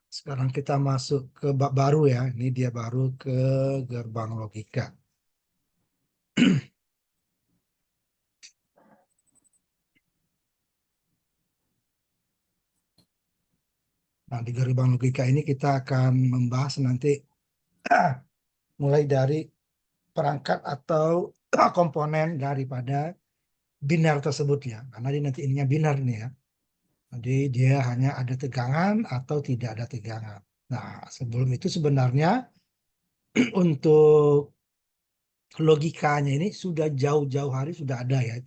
Sekarang kita masuk ke bab baru ya. Ini dia baru ke gerbang logika. Nah, di gerbang logika ini kita akan membahas nanti mulai dari perangkat atau komponen daripada binar tersebut ya. Karena dia nanti ininya binar nih ya. Jadi dia hanya ada tegangan atau tidak ada tegangan. Nah, sebelum itu sebenarnya untuk logikanya ini sudah jauh-jauh hari sudah ada ya.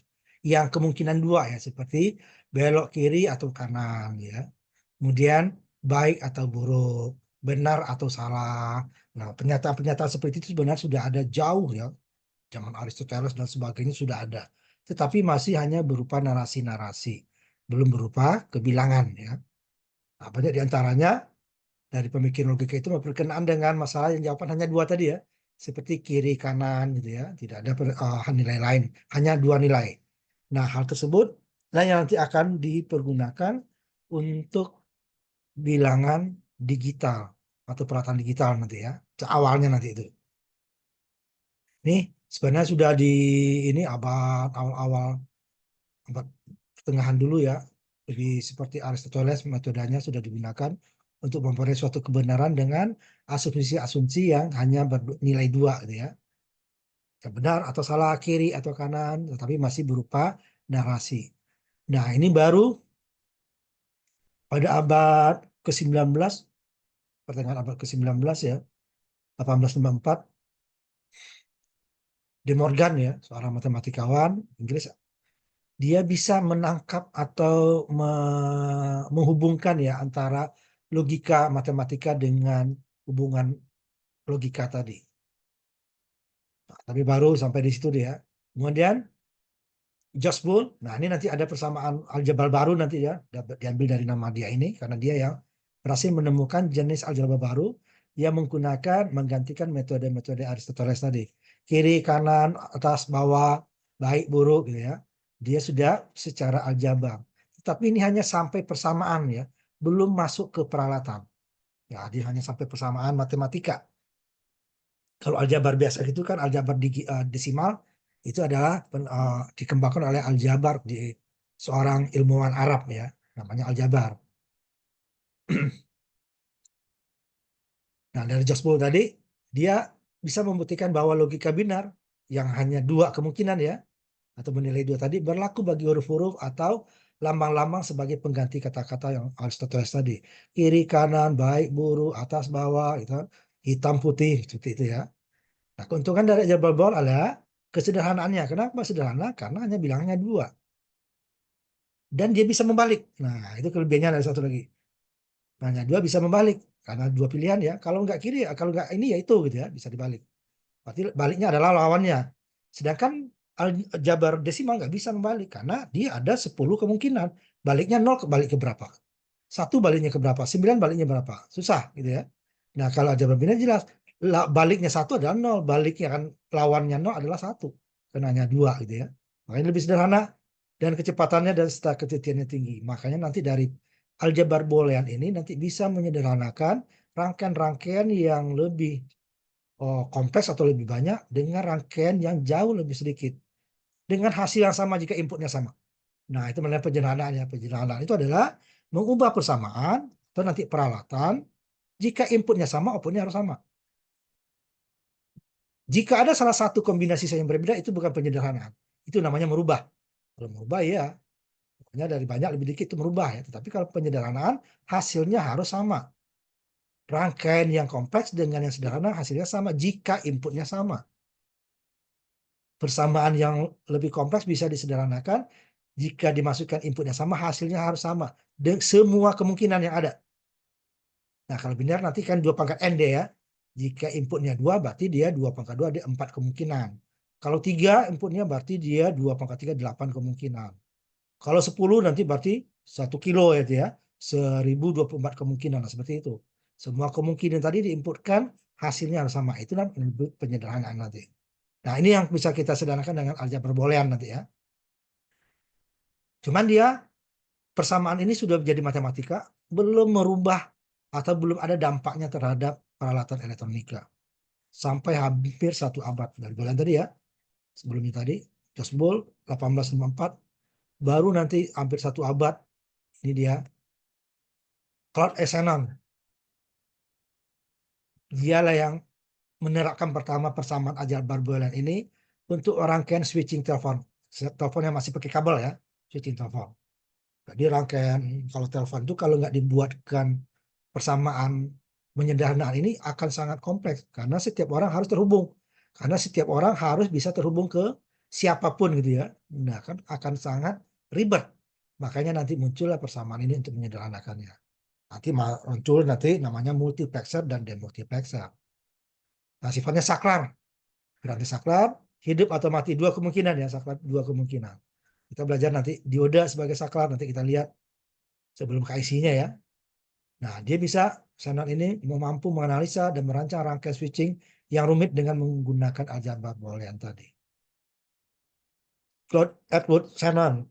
Yang kemungkinan dua ya, seperti belok kiri atau kanan ya. Kemudian baik atau buruk, benar atau salah. Nah, pernyataan-pernyataan seperti itu sebenarnya sudah ada jauh ya. Zaman Aristoteles dan sebagainya sudah ada. Tetapi masih hanya berupa narasi-narasi, belum berupa kebilangan ya. Nah, banyak diantaranya dari pemikiran logika itu berkenaan dengan masalah yang jawaban hanya dua tadi ya, seperti kiri kanan gitu ya, tidak ada nilai lain, hanya dua nilai. Nah, hal tersebut nah yang nanti akan dipergunakan untuk bilangan digital atau peralatan digital nanti ya, awalnya nanti itu. Nih sebenarnya sudah di ini abad awal-awal, abad pertengahan dulu ya. Jadi seperti Aristoteles metodenya sudah digunakan untuk memperoleh suatu kebenaran dengan asumsi-asumsi yang hanya bernilai dua gitu ya. Yang benar atau salah, kiri atau kanan, tetapi masih berupa narasi. Nah, ini baru pada abad ke-19, pertengahan abad ke-19 ya, 1854, De Morgan ya, seorang matematikawan Inggris, dia bisa menangkap atau menghubungkan ya antara logika matematika dengan hubungan logika tadi. Nah, tapi baru sampai di situ dia. Kemudian Josh Boole, nah ini nanti ada persamaan aljabar baru nanti ya, diambil dari nama dia ini karena dia yang berhasil menemukan jenis aljabar baru yang menggantikan metode-metode Aristoteles tadi. Kiri, kanan, atas, bawah, baik, buruk gitu ya. Dia sudah secara aljabar. Tapi ini hanya sampai persamaan ya, belum masuk ke peralatan. Ya, dia hanya sampai persamaan matematika. Kalau aljabar biasa itu kan aljabar desimal itu adalah dikembangkan oleh aljabar di seorang ilmuwan Arab ya, namanya aljabar. Nah, dari Josh Boole tadi dia bisa membuktikan bahwa logika binar yang hanya dua kemungkinan ya atau menilai dua tadi berlaku bagi huruf-huruf atau lambang-lambang sebagai pengganti kata-kata yang Aristoteles tadi. Kiri, kanan, baik, buruk, atas, bawah, gitu, hitam, putih, seperti itu ya. Nah, keuntungan dari aljabar Boole adalah kesederhanaannya. Kenapa sederhana? Karena hanya bilangnya dua. Dan dia bisa membalik. Nah, itu kelebihannya ada satu lagi. Nah, dua bisa membalik. Karena dua pilihan ya. Kalau nggak kiri, kalau nggak ini ya itu gitu ya. Bisa dibalik. Berarti baliknya adalah lawannya. Sedangkan aljabar desimal nggak bisa membalik. Karena dia ada 10 kemungkinan. Baliknya 0 balik ke berapa? Satu baliknya ke berapa? 9 baliknya berapa? Susah gitu ya. Nah, kalau aljabar biner jelas. Baliknya satu adalah 0. Baliknya kan lawannya 0 adalah satu. Karena hanya dua gitu ya. Makanya lebih sederhana dan kecepatannya dan serta ketelitiannya tinggi. Makanya nanti dari aljabar boolean ini nanti bisa menyederhanakan rangkaian-rangkaian yang lebih kompleks atau lebih banyak dengan rangkaian yang jauh lebih sedikit. Dengan hasil yang sama jika inputnya sama. Nah, itu mengenai penjelasannya. Penjelasan itu adalah mengubah persamaan atau nanti peralatan jika inputnya sama, outputnya harus sama. Jika ada salah satu kombinasi yang berbeda, itu bukan penyederhanaan. Itu namanya merubah. Kalau merubah ya, pokoknya dari banyak lebih dikit itu merubah ya. Tetapi kalau penyederhanaan, hasilnya harus sama. Rangkaian yang kompleks dengan yang sederhana hasilnya sama jika inputnya sama. Persamaan yang lebih kompleks bisa disederhanakan jika dimasukkan inputnya sama, hasilnya harus sama. Dan semua kemungkinan yang ada. Nah, kalau biner nanti kan 2 pangkat n dia ya. Jika inputnya 2 berarti dia 2 pangkat 2 dia 4 kemungkinan. Kalau 3 inputnya berarti dia 2 pangkat 3 8 kemungkinan. Kalau 10 nanti berarti 1 kilo ya dia. 1024 kemungkinan. Nah, seperti itu. Semua kemungkinan tadi diinputkan hasilnya harus sama. Itu namanya penyederhanaan nanti. Nah, ini yang bisa kita sederhanakan dengan aljabar boolean nanti ya. Cuman dia persamaan ini sudah menjadi matematika, belum merubah atau belum ada dampaknya terhadap peralatan elektronika. Sampai hampir 1 abad dari bulan tadi ya, sebelumnya tadi Josbol 1854, baru nanti hampir 1 abad ini dia Claude Essenon. Dialah yang menerapkan pertama persamaan aljabar Boolean ini untuk rangkaian switching telepon. Telepon yang masih pakai kabel ya, switching telepon. Jadi rangkaian kalau telepon itu kalau nggak dibuatkan persamaan menyederhanakan ini akan sangat kompleks karena setiap orang harus terhubung. Karena setiap orang harus bisa terhubung ke siapapun gitu ya. Nah, kan akan sangat ribet. Makanya nanti muncullah persamaan ini untuk menyederhanakannya. Nanti muncul nanti namanya multiplexer dan demultiplexer. Nah, sifatnya saklar. Berarti saklar, hidup atau mati. Dua kemungkinan ya, saklar dua kemungkinan. Kita belajar nanti dioda sebagai saklar, nanti kita lihat sebelum ke IC-nya ya. Nah, dia bisa, Shannon ini mampu menganalisa dan merancang rangkaian switching yang rumit dengan menggunakan aljabar Boolean tadi. Claude Edward Shannon,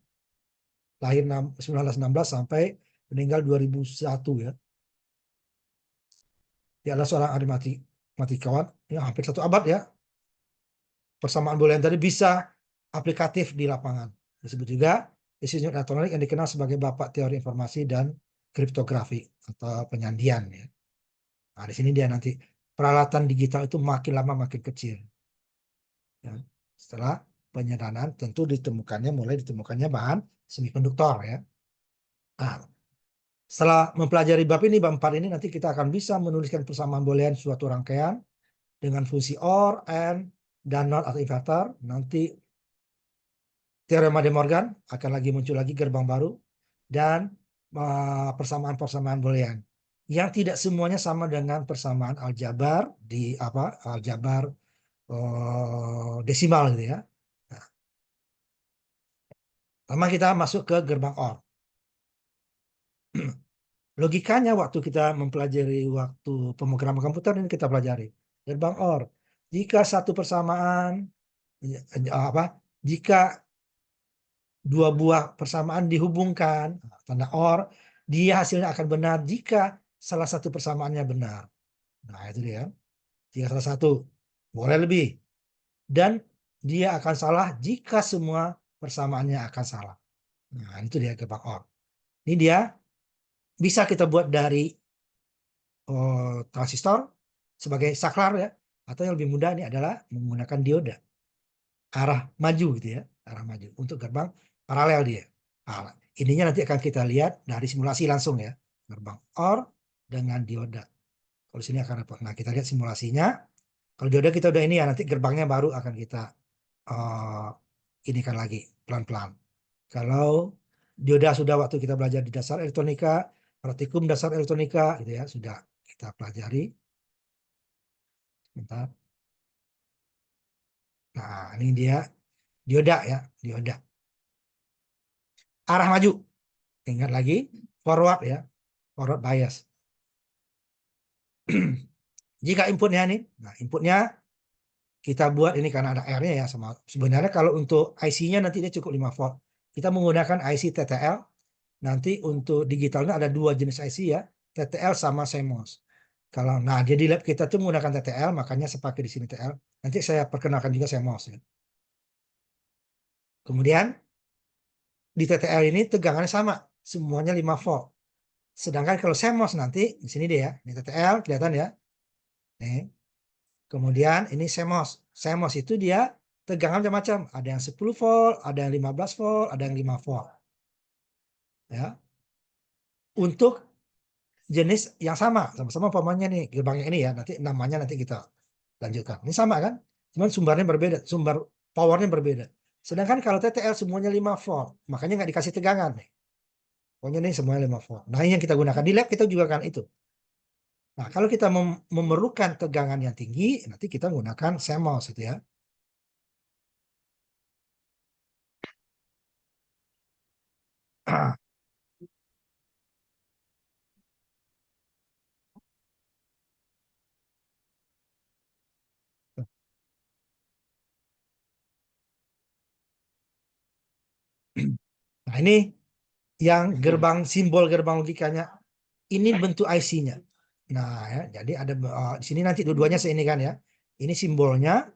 lahir 1916 sampai meninggal 2001 ya. Dia adalah seorang matematikawan yang hampir 1 abad ya. Persamaan Boolean tadi bisa aplikatif di lapangan. Disebut juga insinyur elektronik yang dikenal sebagai bapak teori informasi dan kriptografi atau penyandian ya. Nah, di sini dia nanti peralatan digital itu makin lama makin kecil. Ya. Setelah penyederhanaan tentu mulai ditemukannya bahan semikonduktor ya. Nah, setelah mempelajari bab 4 ini nanti kita akan bisa menuliskan persamaan Boolean suatu rangkaian dengan fungsi OR, AND, dan NOT atau inverter. Nanti teorema De Morgan akan lagi muncul lagi gerbang baru dan persamaan-persamaan Boolean yang tidak semuanya sama dengan persamaan aljabar di aljabar desimal gitu ya. Nah, pertama kita masuk ke gerbang OR. Logikanya waktu kita mempelajari waktu pemrograman komputer ini kita pelajari gerbang OR. Jika satu persamaan jika dua buah persamaan dihubungkan, tanda OR, dia hasilnya akan benar jika salah satu persamaannya benar. Nah, itu dia. Jika salah satu, boleh lebih. Dan dia akan salah jika semua persamaannya akan salah. Nah, itu dia gerbang OR. Ini dia bisa kita buat dari transistor sebagai saklar ya, atau yang lebih mudah ini adalah menggunakan dioda arah maju gitu ya, arah maju untuk gerbang paralel dia. Nah, ininya nanti akan kita lihat dari simulasi langsung ya, gerbang OR dengan dioda. Kalau sini akan apa? Nah, kita lihat simulasinya. Kalau dioda kita udah ini ya, nanti gerbangnya baru akan kita uh, ini kan lagi pelan-pelan. Kalau dioda sudah waktu kita belajar di dasar elektronika, praktikum dasar elektronika gitu ya, sudah kita pelajari. Bentar. Nah, ini dia dioda ya, dioda. Arah maju. Ingat lagi forward ya, forward bias. Jika inputnya nih, nah inputnya kita buat ini karena ada R-nya ya sama. Sebenarnya kalau untuk IC-nya nanti dia cukup 5 volt. Kita menggunakan IC TTL. Nanti untuk digitalnya ada 2 jenis IC ya, TTL sama CMOS. Kalau nah dia di lab kita tuh menggunakan TTL, makanya saya pakai di sini TTL. Nanti saya perkenalkan juga CMOS ya. Kemudian di TTL ini tegangannya sama, semuanya 5 volt. Sedangkan kalau CMOS nanti di sini dia ya, ini TTL kelihatan ya. Nih. Kemudian ini CMOS. CMOS itu dia tegangan macam-macam. Ada yang 10 volt, ada yang 15 volt, ada yang 5 volt. Ya. Untuk jenis yang sama-sama umpamanya nih gerbangnya ini ya, nanti namanya nanti kita lanjutkan. Ini sama kan? Cuman sumbernya berbeda, sumber powernya berbeda. Sedangkan kalau TTL semuanya 5 volt, makanya nggak dikasih tegangan nih. Pokoknya ini semuanya 5 volt. Nah, ini yang kita gunakan di lab kita juga kan itu. Nah, kalau kita memerlukan tegangan yang tinggi, nanti kita menggunakan CMOS itu ya. Nah, ini yang simbol gerbang logikanya. Ini bentuk IC-nya. Nah, ya, jadi ada di sini nanti dua-duanya ini kan ya. Ini simbolnya.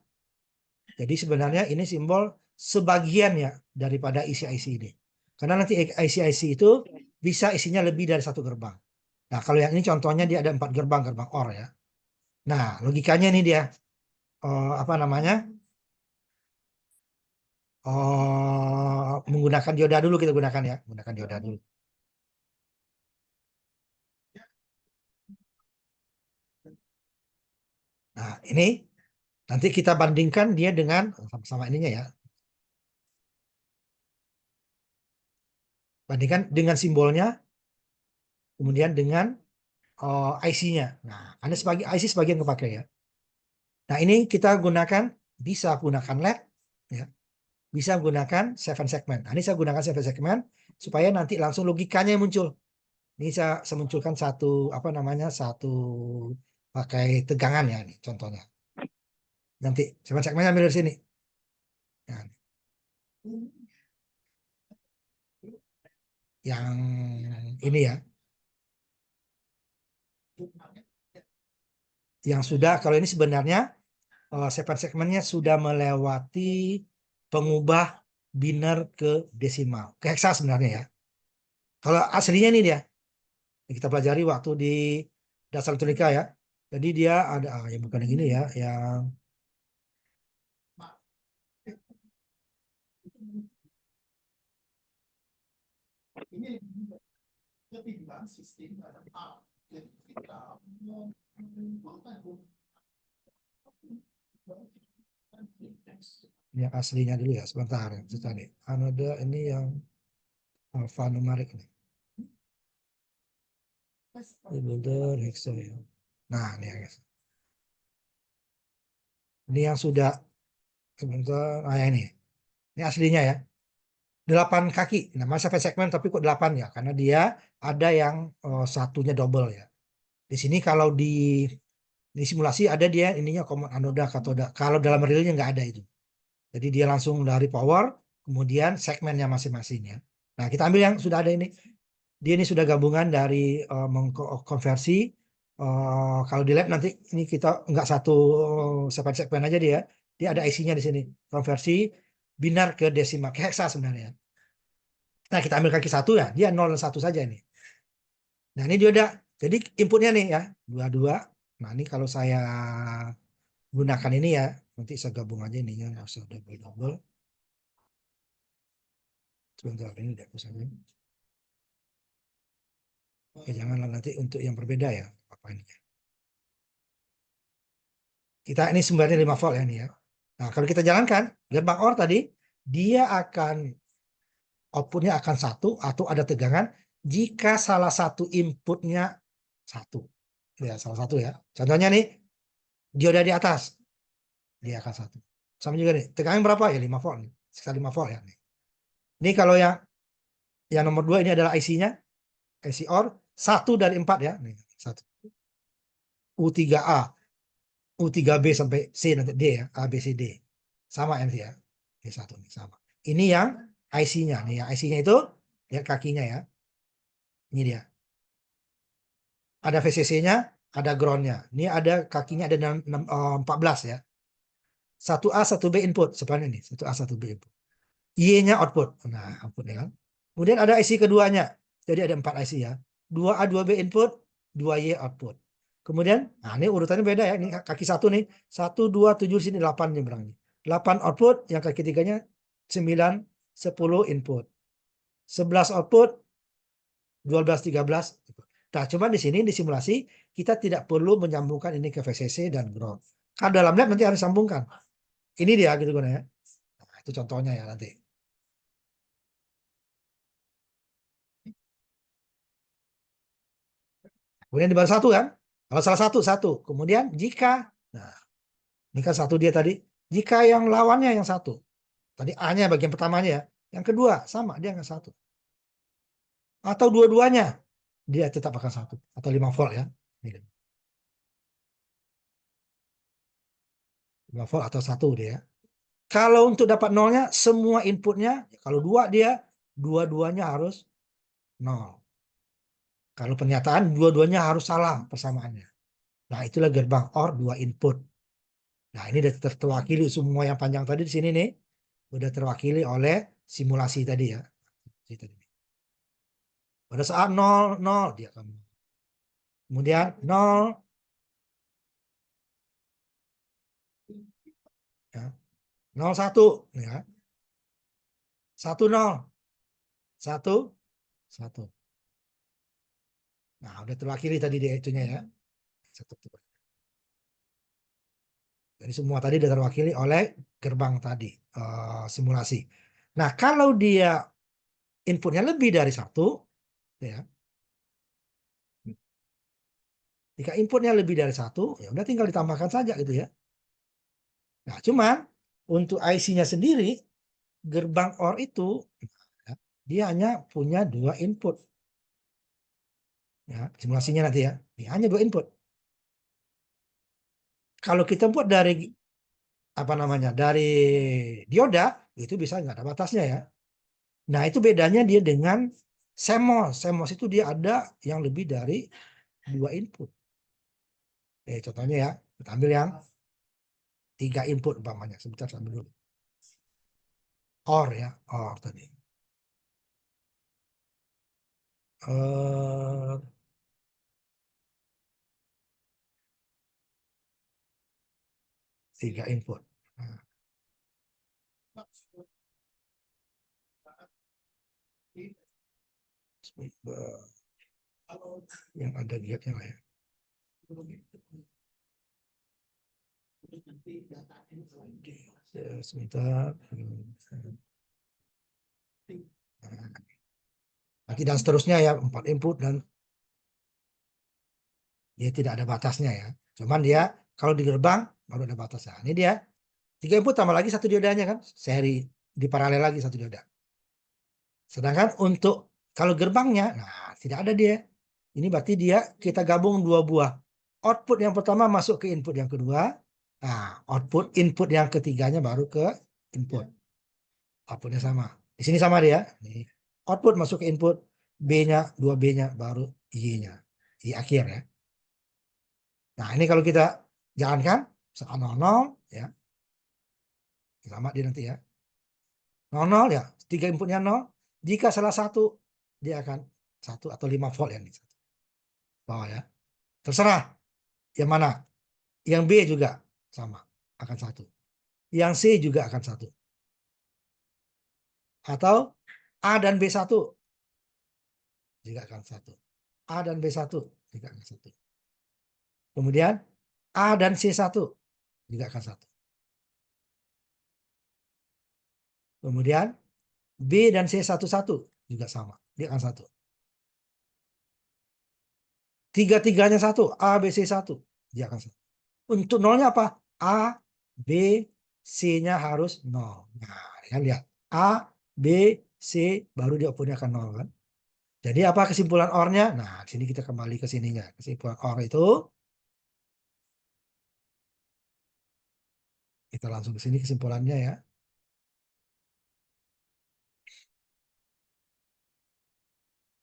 Jadi sebenarnya ini simbol sebagian ya daripada isi IC ini. Karena nanti IC itu bisa isinya lebih dari satu gerbang. Nah, kalau yang ini contohnya dia ada 4 gerbang, gerbang OR ya. Nah, logikanya ini dia apa namanya? Menggunakan dioda dulu kita gunakan ya, menggunakan dioda dulu. Nah, ini nanti kita bandingkan dia dengan sama-sama ininya ya. Bandingkan dengan simbolnya, kemudian dengan IC-nya. Nah, ada sebagai IC sebagian kepakai ya. Nah, ini kita gunakan, bisa gunakan LED ya, bisa gunakan 7 segment. Nah, ini saya gunakan 7 segment supaya nanti langsung logikanya muncul. Ini saya munculkan satu apa namanya, satu pakai tegangan ya, ini contohnya. Nanti 7 segmennya ambil dari sini. Nah, yang ini ya, yang sudah, kalau ini sebenarnya 7 segmennya sudah melewati pengubah biner ke desimal, ke heksa sebenarnya ya. Kalau aslinya ini dia, kita pelajari waktu di dasar elektronika ya. Jadi dia ada yang bukan yang ini ya, yang yang aslinya dulu ya, sebentar ya. Nih. Anoda ini yang alfanumerik nih. Builder heksa ya. Nah, ini yang ini yang sudah sebentar, yang ini. Ini aslinya ya. 8 kaki. Nama sampai segmen tapi kok 8 ya, karena dia ada yang satunya double ya. Di sini kalau di simulasi ada dia ininya anoda katoda. Kalau dalam realnya nggak ada itu. Jadi dia langsung dari power, kemudian segmennya masing-masing ya. Nah, kita ambil yang sudah ada ini. Dia ini sudah gabungan dari mengkonversi. Kalau di lab nanti ini kita nggak satu segmen aja dia. Dia ada IC-nya di sini. Konversi binar ke desimal, ke heksa sebenarnya. Nah, kita ambil kaki satu ya, dia 0 dan 1 saja ini. Nah, ini dia udah. Jadi inputnya nih ya, 22. Nah, ini kalau saya gunakan ini ya, nanti saya gabung aja ininya, nggak usah double-double. Sebentar, ini tidak misalnya. Oke, janganlah nanti untuk yang berbeda ya. Apa ini? Kita ini sumbernya 5 volt ya ini ya. Nah, kalau kita jalankan, gerbang OR tadi, dia akan outputnya akan satu atau ada tegangan jika salah satu inputnya satu. Ya, salah satu ya. Contohnya nih, dioda di atas, dia akan satu. Sama juga nih, tegangan berapa ya? 5 volt nih. Sekitar 5 volt ya nih. Ini kalau yang nomor 2 ini adalah IC-nya, IC OR, 1 dari 4 ya. Nih, 1. U3A, U3B sampai C nanti D ya, A, B, C, D. Sama nanti ya. Ini satu nih, sama. Ini yang IC-nya nih, yang IC-nya itu ya kakinya ya. Ini dia. Ada VCC-nya, ada ground-nya. Ini ada kakinya ada 14 ya. 1A, 1B input sebenarnya ini, 1A, 1B input. Y-nya output. Nah, outputnya kan. Kemudian ada IC keduanya. Jadi ada 4 IC ya. 2A, 2B input, 2Y output. Kemudian, nah ini urutannya beda ya. Ini kaki satu nih. 1, 2, 7 di sini 8 nyebrang. 8 output, yang kaki tiganya 9, 10 input. 11 output, 12, 13. Nah, cuma di sini di simulasi kita tidak perlu menyambungkan ini ke VCC dan ground. Kan dalam lab nanti harus sambungkan. Ini dia gitu kan ya. Nah, itu contohnya ya nanti. Kemudian di baru satu kan. Kalau salah satu, satu. Kemudian jika, nah ini kan satu dia tadi. Jika yang lawannya yang satu. Tadi A-nya bagian pertamanya ya. Yang kedua sama, dia nggak satu. Atau dua-duanya, dia tetap akan satu. Atau 5 volt ya. 5 volt atau satu dia. Kalau untuk dapat nolnya, semua inputnya, kalau dua dia, dua-duanya harus nol. Kalau pernyataan dua-duanya harus salah persamaannya. Nah, itulah gerbang OR dua input. Nah, ini sudah terwakili semua yang panjang tadi di sini nih. Sudah terwakili oleh simulasi tadi ya. Pada saat 0, 0 dia akan. Kemudian 0 ya. 0 1 ya. 1 0 1 1. Nah, udah terwakili tadi dia itunya ya. Satu. Jadi semua tadi sudah terwakili oleh gerbang tadi simulasi. Nah, kalau dia inputnya lebih dari satu, ya. Jika inputnya lebih dari satu, ya udah tinggal ditambahkan saja gitu ya. Nah, cuman untuk IC-nya sendiri, gerbang OR itu, ya, dia hanya punya dua input. Ya, simulasinya nanti ya, dia hanya dua input. Kalau kita buat dari apa namanya, dari dioda, itu bisa nggak ada batasnya ya. Nah, itu bedanya dia dengan CMOS. CMOS itu dia ada yang lebih dari dua input. Contohnya ya, kita ambil yang 3 input umpamanya. Sebentar sambil dulu. OR ya, OR tadi. 3 input. Nah, yang ada giatnya lah ya. Sebentar. Nanti dan seterusnya ya, 4 input dan dia tidak ada batasnya ya. Cuman dia kalau di gerbang baru ada batasnya. Ini dia 3 input tambah lagi satu diodanya kan, seri di paralel lagi satu dioda. Sedangkan untuk kalau gerbangnya, nah tidak ada dia. Ini berarti dia kita gabung dua buah. Output yang pertama masuk ke input yang kedua. Nah, output input yang ketiganya baru ke input. Outputnya sama. Di sini sama dia. Nih. Output masuk ke input. B-nya, 2B-nya baru Y-nya. Di akhir ya. Nah, ini kalau kita jalankan, 0, ya. Sama dia nanti ya. 0 ya. 3 inputnya 0. Jika salah satu, dia akan 1 atau 5 volt ya. Bawah ya. Terserah. Yang mana? Yang B juga sama. Akan 1. Yang C juga akan 1. Atau A dan B1 juga akan 1. A dan B1 juga akan 1. Kemudian A dan C1 juga akan 1. Kemudian B dan C11 juga sama. Dia akan 1. Tiga-tiganya 1. A, B, C1. Dia akan 1. Untuk nolnya apa? A, B, C-nya harus 0. Nah, kan lihat. A, B, C, baru dia outputnya akan 0 kan. Jadi apa kesimpulan OR-nya? Nah, sini kita kembali ke sininya. Kesimpulan OR itu, kita langsung ke sini kesimpulannya ya.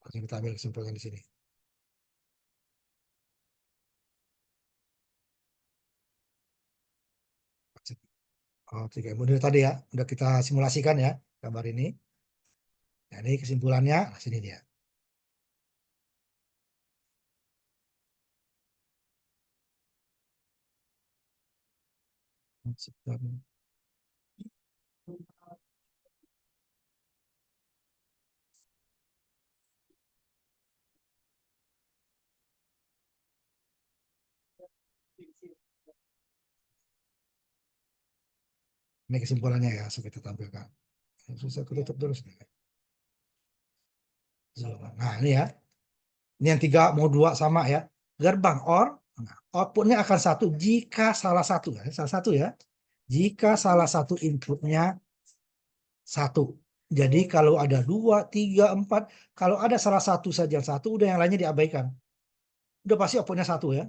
Langsung kita ambil kesimpulan di sini. Oh, 3 model tadi ya, udah kita simulasikan ya gambar ini. Nah, ini kesimpulannya, nah sini dia. Ini kesimpulannya ya, so kita tampilkan. Susah ketutup terus. Nah, ini ya. Ini yang 3 mau 2 sama ya. Gerbang OR, nah, outputnya akan 1 jika salah satu ya, salah satu ya. Jika salah satu inputnya 1. Jadi kalau ada 2, 3, 4, kalau ada salah satu saja yang 1, udah yang lainnya diabaikan. Udah pasti outputnya 1 ya.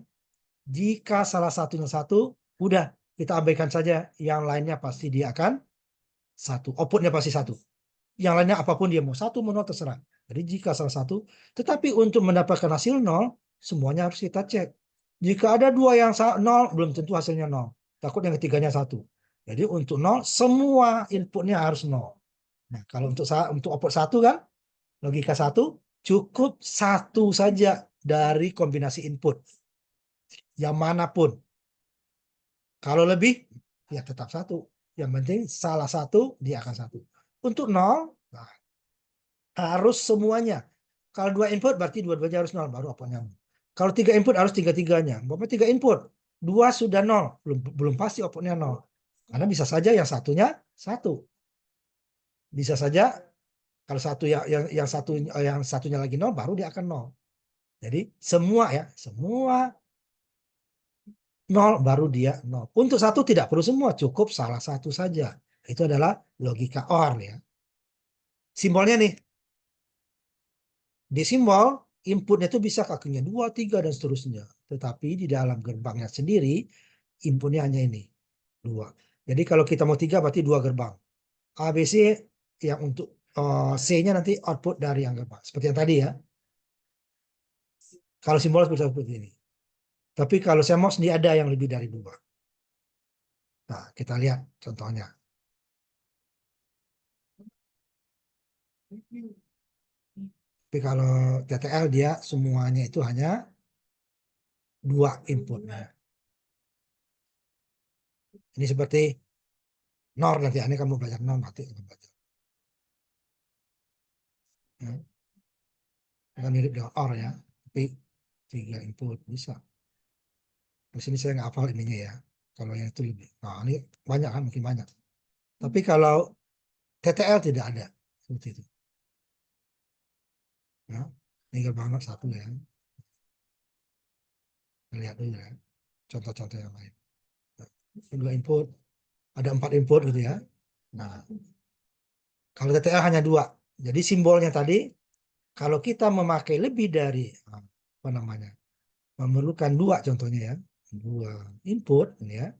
Jika salah satunya 1, udah kita abaikan saja, yang lainnya pasti dia akan 1. Outputnya pasti 1. Yang lainnya apapun dia mau 1 mau 0 terserah. Jadi jika salah satu, tetapi untuk mendapatkan hasil nol, semuanya harus kita cek. Jika ada dua yang nol, belum tentu hasilnya nol. Takut yang ketiganya satu. Jadi untuk nol, semua inputnya harus nol. Nah, kalau untuk output satu kan, logika satu, cukup satu saja dari kombinasi input. Yang manapun. Kalau lebih, ya tetap satu. Yang penting salah satu, dia akan satu. Untuk nol, nah, harus semuanya. Kalau dua input, berarti dua-duanya harus nol, baru outputnya nol. Kalau tiga input, harus tiga-tiganya. Bapak tiga input, dua sudah nol, belum pasti outputnya nol. Karena bisa saja yang satunya satu. Bisa saja kalau satu yang satunya lagi nol, baru dia akan nol. Jadi semua ya, semua nol baru dia nol. Untuk satu tidak perlu semua, cukup salah satu saja. Itu adalah logika OR ya. Simbolnya nih, di simbol inputnya itu bisa kakinya 2, 3 dan seterusnya. Tetapi di dalam gerbangnya sendiri inputnya hanya ini 2. Jadi kalau kita mau 3 berarti 2 gerbang. A, B, C yang untuk C-nya nanti output dari yang gerbang. Seperti yang tadi ya. Kalau simbol seperti ini. Tapi kalau CMOS dia ada yang lebih dari 2. Nah, kita lihat contohnya. Tapi kalau TTL dia semuanya itu hanya 2 inputnya. Ini seperti NOR nanti. Ini kamu belajar NOR nanti. Ya. Kan mirip dengan OR ya. Tapi 3 input bisa. Di sini saya nggak hafal ininya ya. Kalau yang itu lebih. Nah, ini banyak kan, mungkin banyak. Tapi kalau TTL tidak ada. Seperti itu. Ya. Tinggal banget satu ya. Lihat dulu ya. Contoh-contoh yang lain. Nah, 2 input. Ada 4 input gitu ya. Nah, kalau TTL hanya 2. Jadi simbolnya tadi, kalau kita memakai lebih dari, apa namanya, memerlukan 2 contohnya ya. 2 input ya.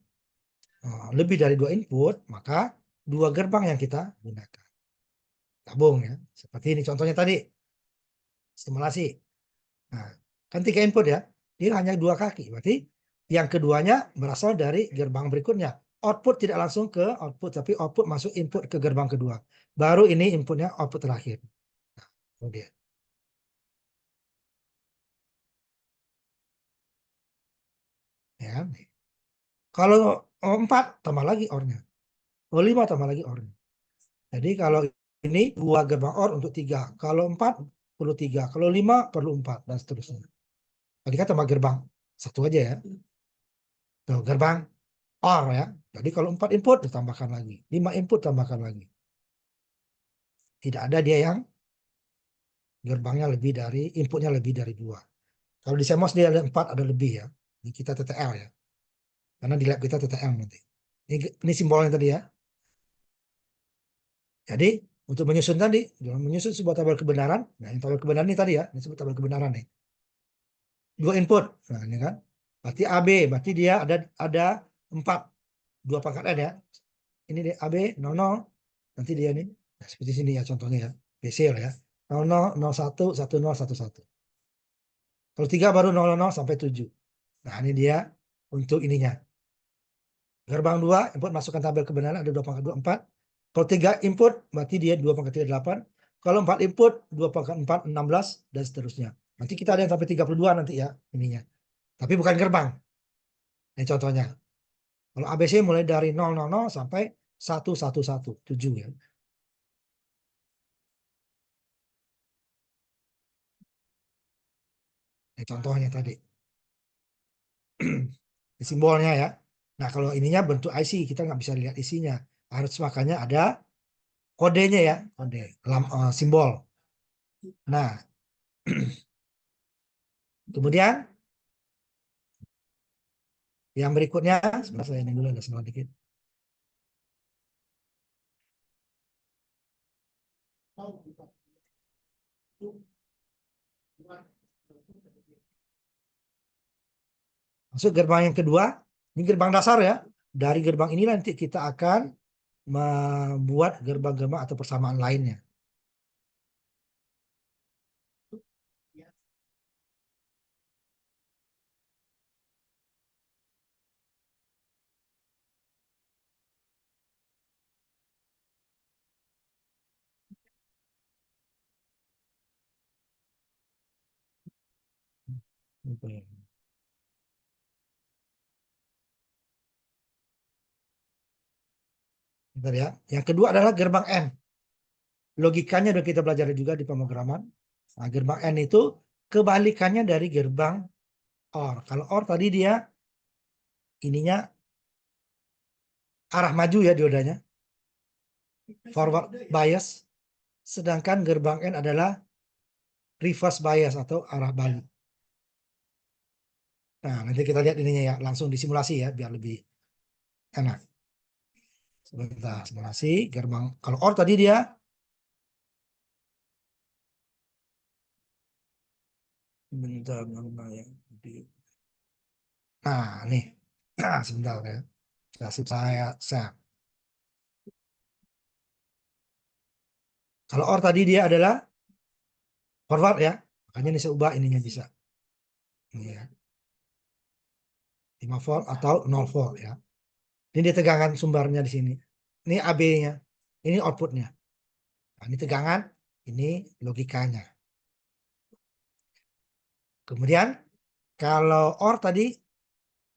Lebih dari 2 input, maka 2 gerbang yang kita gunakan. Gabung ya. Seperti ini contohnya tadi. Simulasi. Nah, kan 3 input ya. Dia hanya 2 kaki. Berarti yang keduanya berasal dari gerbang berikutnya. Output tidak langsung ke output, tapi output masuk input ke gerbang kedua. Baru ini inputnya output terakhir. Nah, kemudian. Ya. Kalau 4 tambah lagi OR-nya. Kalau 5 tambah lagi OR-nya. Jadi kalau ini 2 gerbang OR untuk 3. Kalau 4 perlu 3. Kalau 5 perlu 4 dan seterusnya. Tadi kan tambah gerbang. Satu aja ya. Tuh, gerbang OR ya. Jadi kalau 4 input ditambahkan lagi. 5 input tambahkan lagi. Tidak ada dia yang gerbangnya lebih dari, inputnya lebih dari 2. Kalau di CMOS dia ada 4, ada lebih ya. Ini kita TTL ya. Karena di lab kita TTL nanti. Ini simbolnya tadi ya. Jadi untuk menyusun tadi, menyusun sebuah tabel kebenaran. Nah, ini tabel kebenaran ini tadi ya. Ini sebut tabel kebenaran nih. 2 input. Nah, ini kan. Berarti AB, berarti dia ada 4. 2 pangkat N ya. Ini dia AB 00. Nanti dia nih. Nah, seperti sini ya contohnya ya. BC lah ya. 00, 01, 10, 11. Kalau 3 baru 00 sampai 7. Nah, ini dia untuk ininya. Gerbang 2, input masukkan tabel kebenaran ada 2 pangkat 2, 4. Kalau 3 input, berarti dia 2 pangkat 3, 8. Kalau 4 input, 2 pangkat 4, 16, dan seterusnya. Nanti kita ada yang sampai 32 nanti ya, ininya. Tapi bukan gerbang. Ini contohnya. Kalau ABC mulai dari 000 sampai 111, 7 ya. Ini contohnya tadi. Simbolnya ya. Nah, kalau ininya bentuk IC, kita nggak bisa lihat isinya. Harus makanya ada kodenya ya, kode simbol. Nah, kemudian yang berikutnya, sebentar saya ini dulu ada salah dikit. Masuk gerbang yang kedua, ini gerbang dasar ya. Dari gerbang ini nanti kita akan membuat gerbang-gerbang atau persamaan lainnya. Oke. Bentar ya. Yang kedua adalah gerbang N. Logikanya udah kita belajar juga di pemrograman. Nah, gerbang N itu kebalikannya dari gerbang OR. Kalau OR tadi dia ininya arah maju ya diodanya, forward bias. Sedangkan gerbang N adalah reverse bias atau arah balik. Nah, nanti kita lihat ininya ya, langsung disimulasi ya, biar lebih enak. Sebentar, simulasi gerbang. Kalau OR tadi dia, bentar, mana ya? Nah, nih. Nah, sebentar ya. Saya. Kalau OR tadi dia adalah forward ya. Makanya ini saya ubah ininya bisa. Ini ya. 5 volt atau 0 volt ya. Ini tegangan sumbernya di sini. Ini AB-nya. Ini outputnya. Nah, ini tegangan, ini logikanya. Kemudian kalau OR tadi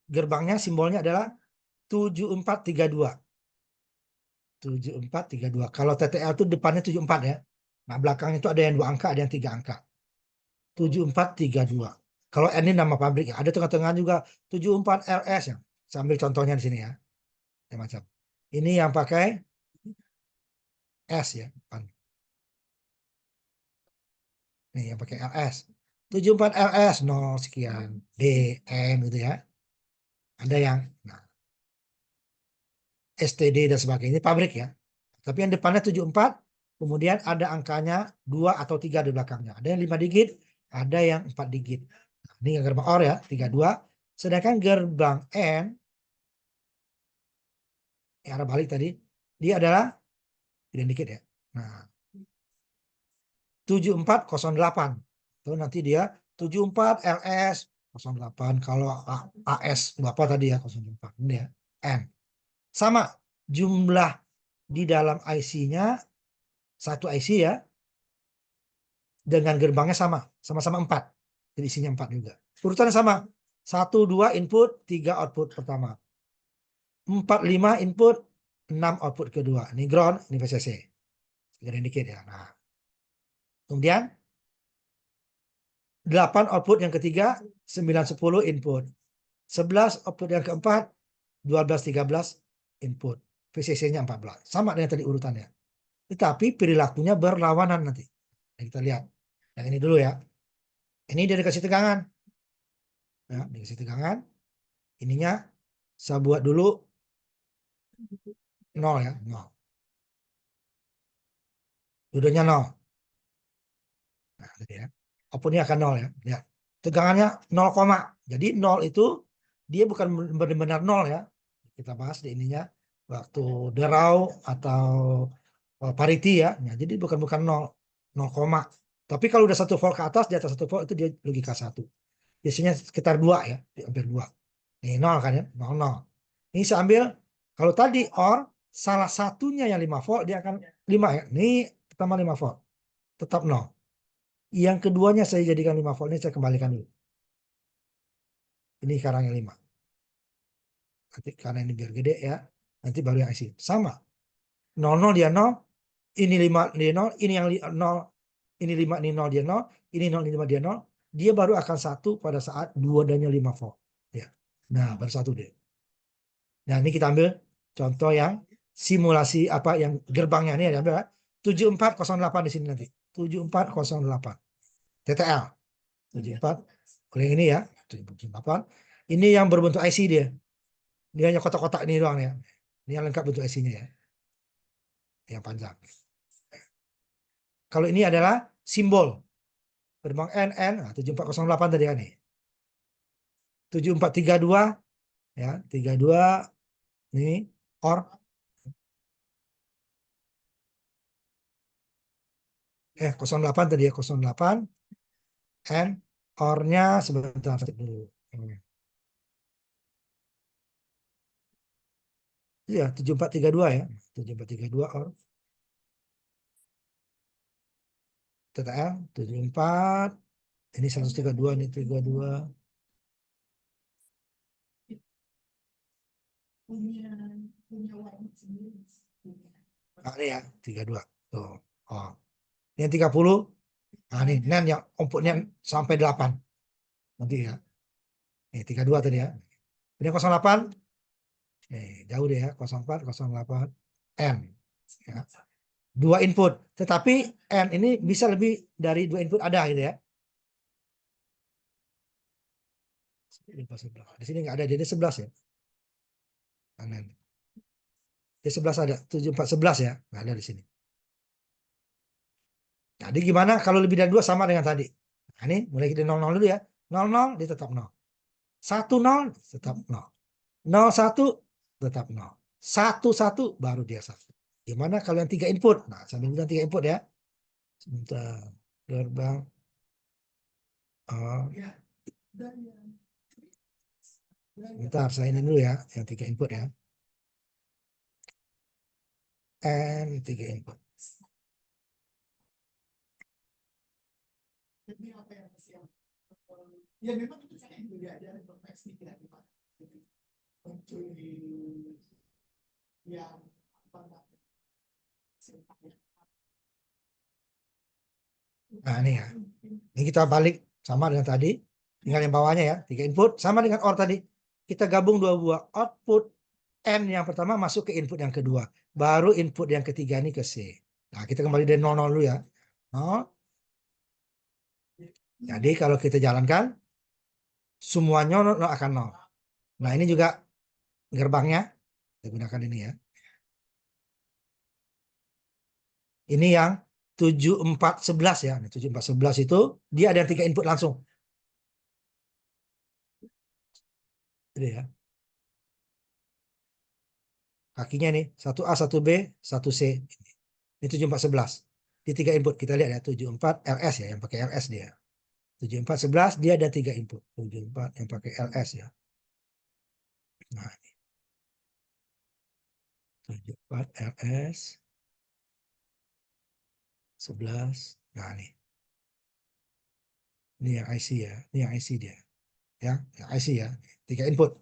gerbangnya simbolnya adalah 7432. 7432. Kalau TTL itu depannya 74 ya. Nah, belakangnya itu ada yang 2 angka, ada yang 3 angka. 7432. Kalau N ini nama pabrik ya. Ada tengah-tengah juga 74 LS ya. Sambil contohnya di sini ya. Ya macam. Ini yang pakai S ya. Nih yang pakai LS. 74 LS 0 sekian. D, M gitu ya. Ada yang nah, STD dan sebagainya. Ini pabrik ya. Tapi yang depannya 74. Kemudian ada angkanya 2 atau 3 di belakangnya. Ada yang 5 digit. Ada yang 4 digit. Nah, ini yang gerbang OR ya. 32. Sedangkan gerbang N. Yang arah balik tadi. Dia adalah. Tidak dikit ya. Nah. 7408. Itu nanti dia 74 LS 08. Kalau AS berapa tadi ya 08. Ini ya. N. Sama jumlah di dalam IC-nya satu IC ya dengan gerbangnya sama-sama 4. Jadi isinya 4 juga. Urutannya sama. 1 2 input, 3 output pertama. 4 5 input, 6 output kedua. Ini ground, ini VCC. Segera dikit ya. Nah, kemudian 8 output yang ketiga, 9 10 input. 11 output yang keempat, 12 13 input. VCC-nya 14. Sama dengan tadi urutannya. Tetapi perilakunya berlawanan nanti. Nah, kita lihat. Yang ini dulu ya. Ini dia dikasih tegangan. Ya, dikasih tegangan. Ininya saya buat dulu 0 ya. 0. Duduknya 0. Nah, gitu ya. Outputnya akan 0 ya. Ya. Tegangannya 0, jadi 0 itu dia bukan benar-benar 0 ya. Kita bahas di ininya waktu derau atau parity ya. Nah, jadi bukan 0, 0, tapi kalau udah 1 volt ke atas, di atas 1 volt itu dia logika 1. Biasanya sekitar 2 ya, hampir 2. Ini 0 kan ya, 0 0. Ini saya ambil kalau tadi OR salah satunya yang 5 volt dia akan 5 ya. Ini pertama 5 volt. Tetap 0. Yang keduanya saya jadikan 5 volt, ini saya kembalikan dulu. Ini sekarang yang 5. Nanti karena ini biar gede ya. Nanti baru yang isi. Sama. 00 dia 0, ini 5 dia 0, ini yang 0, ini 5 ini 0 dia 0, ini 0 ini 5 dia 0. Dia baru akan 1 pada saat 2 dannya 5 volt. Ya. Nah, baru 1 deh. Nah, ini kita ambil contoh yang simulasi apa yang gerbangnya ini ada ambil 7408 di sini nanti. 7408. TTL. 74. Kalau yang ini ya, 7408. Ini yang berbentuk IC dia. Dia hanya kotak-kotak ini doang ya. Ini yang lengkap bentuk IC-nya ya. Yang panjang. Kalau ini adalah simbol gerbang NN, nah, 7408 tadi kan nih. 7432 ya, 32 ini OR 08 tadi ya, 08 N OR-nya sebentar dulu. Iya, 7432 ya. 7432 OR TTL 74 ini 132 ini 32 Nah, ini ya 32 tuh. Oh, ini yang 30. Nah, ini NAND yang outputnya sampai 8 nanti ya. Ini 32 tadi ya. Ini 08. Jauh deh ya, 04, 08, N. Ya. Dua input. Tetapi N ini bisa lebih dari dua input ada gitu ya. Di sini nggak ada, jadi 11 ya. N. Di 11 ada, 74, 11 ya. Nggak ada di sini. Jadi gimana kalau lebih dari 2 sama dengan tadi? Nah, ini mulai dari 00 dulu ya. 00 dia tetap 0. 10 tetap 0. 01 tetap 0. 11 baru dia 1. Gimana kalau yang 3 input? Nah, sambil bilang 3 input ya. Sebentar. Gerbang. Oh. Bentar, saya ini dulu ya. Yang 3 input ya. N 3 input. Ya memang itu saya juga diajarin konteks tidak untuk yang nah ini ya, ini kita balik sama dengan tadi, tinggal yang bawahnya ya, 3 input sama dengan OR tadi, kita gabung dua buah output N yang pertama masuk ke input yang kedua, baru input yang ketiga ini ke C. Nah kita kembali dari 00 dulu ya. Jadi kalau kita jalankan semuanya akan 0. Nah ini juga gerbangnya, kita gunakan ini ya. Ini yang 7411 ya. 7411 itu dia ada 3 input langsung. Ini ya. Kakinya nih, 1A, 1B, 1C. Ini 7411. Di 3 input kita lihat ya, 74 LS ya, yang pakai LS dia. 7411 dia ada 3 input. 74 yang pakai LS ya. Nah, ini. 74 LS 11. Nah, nih. Ini yang IC ya. Ini yang IC dia. Ya, yang IC ya. 3 input.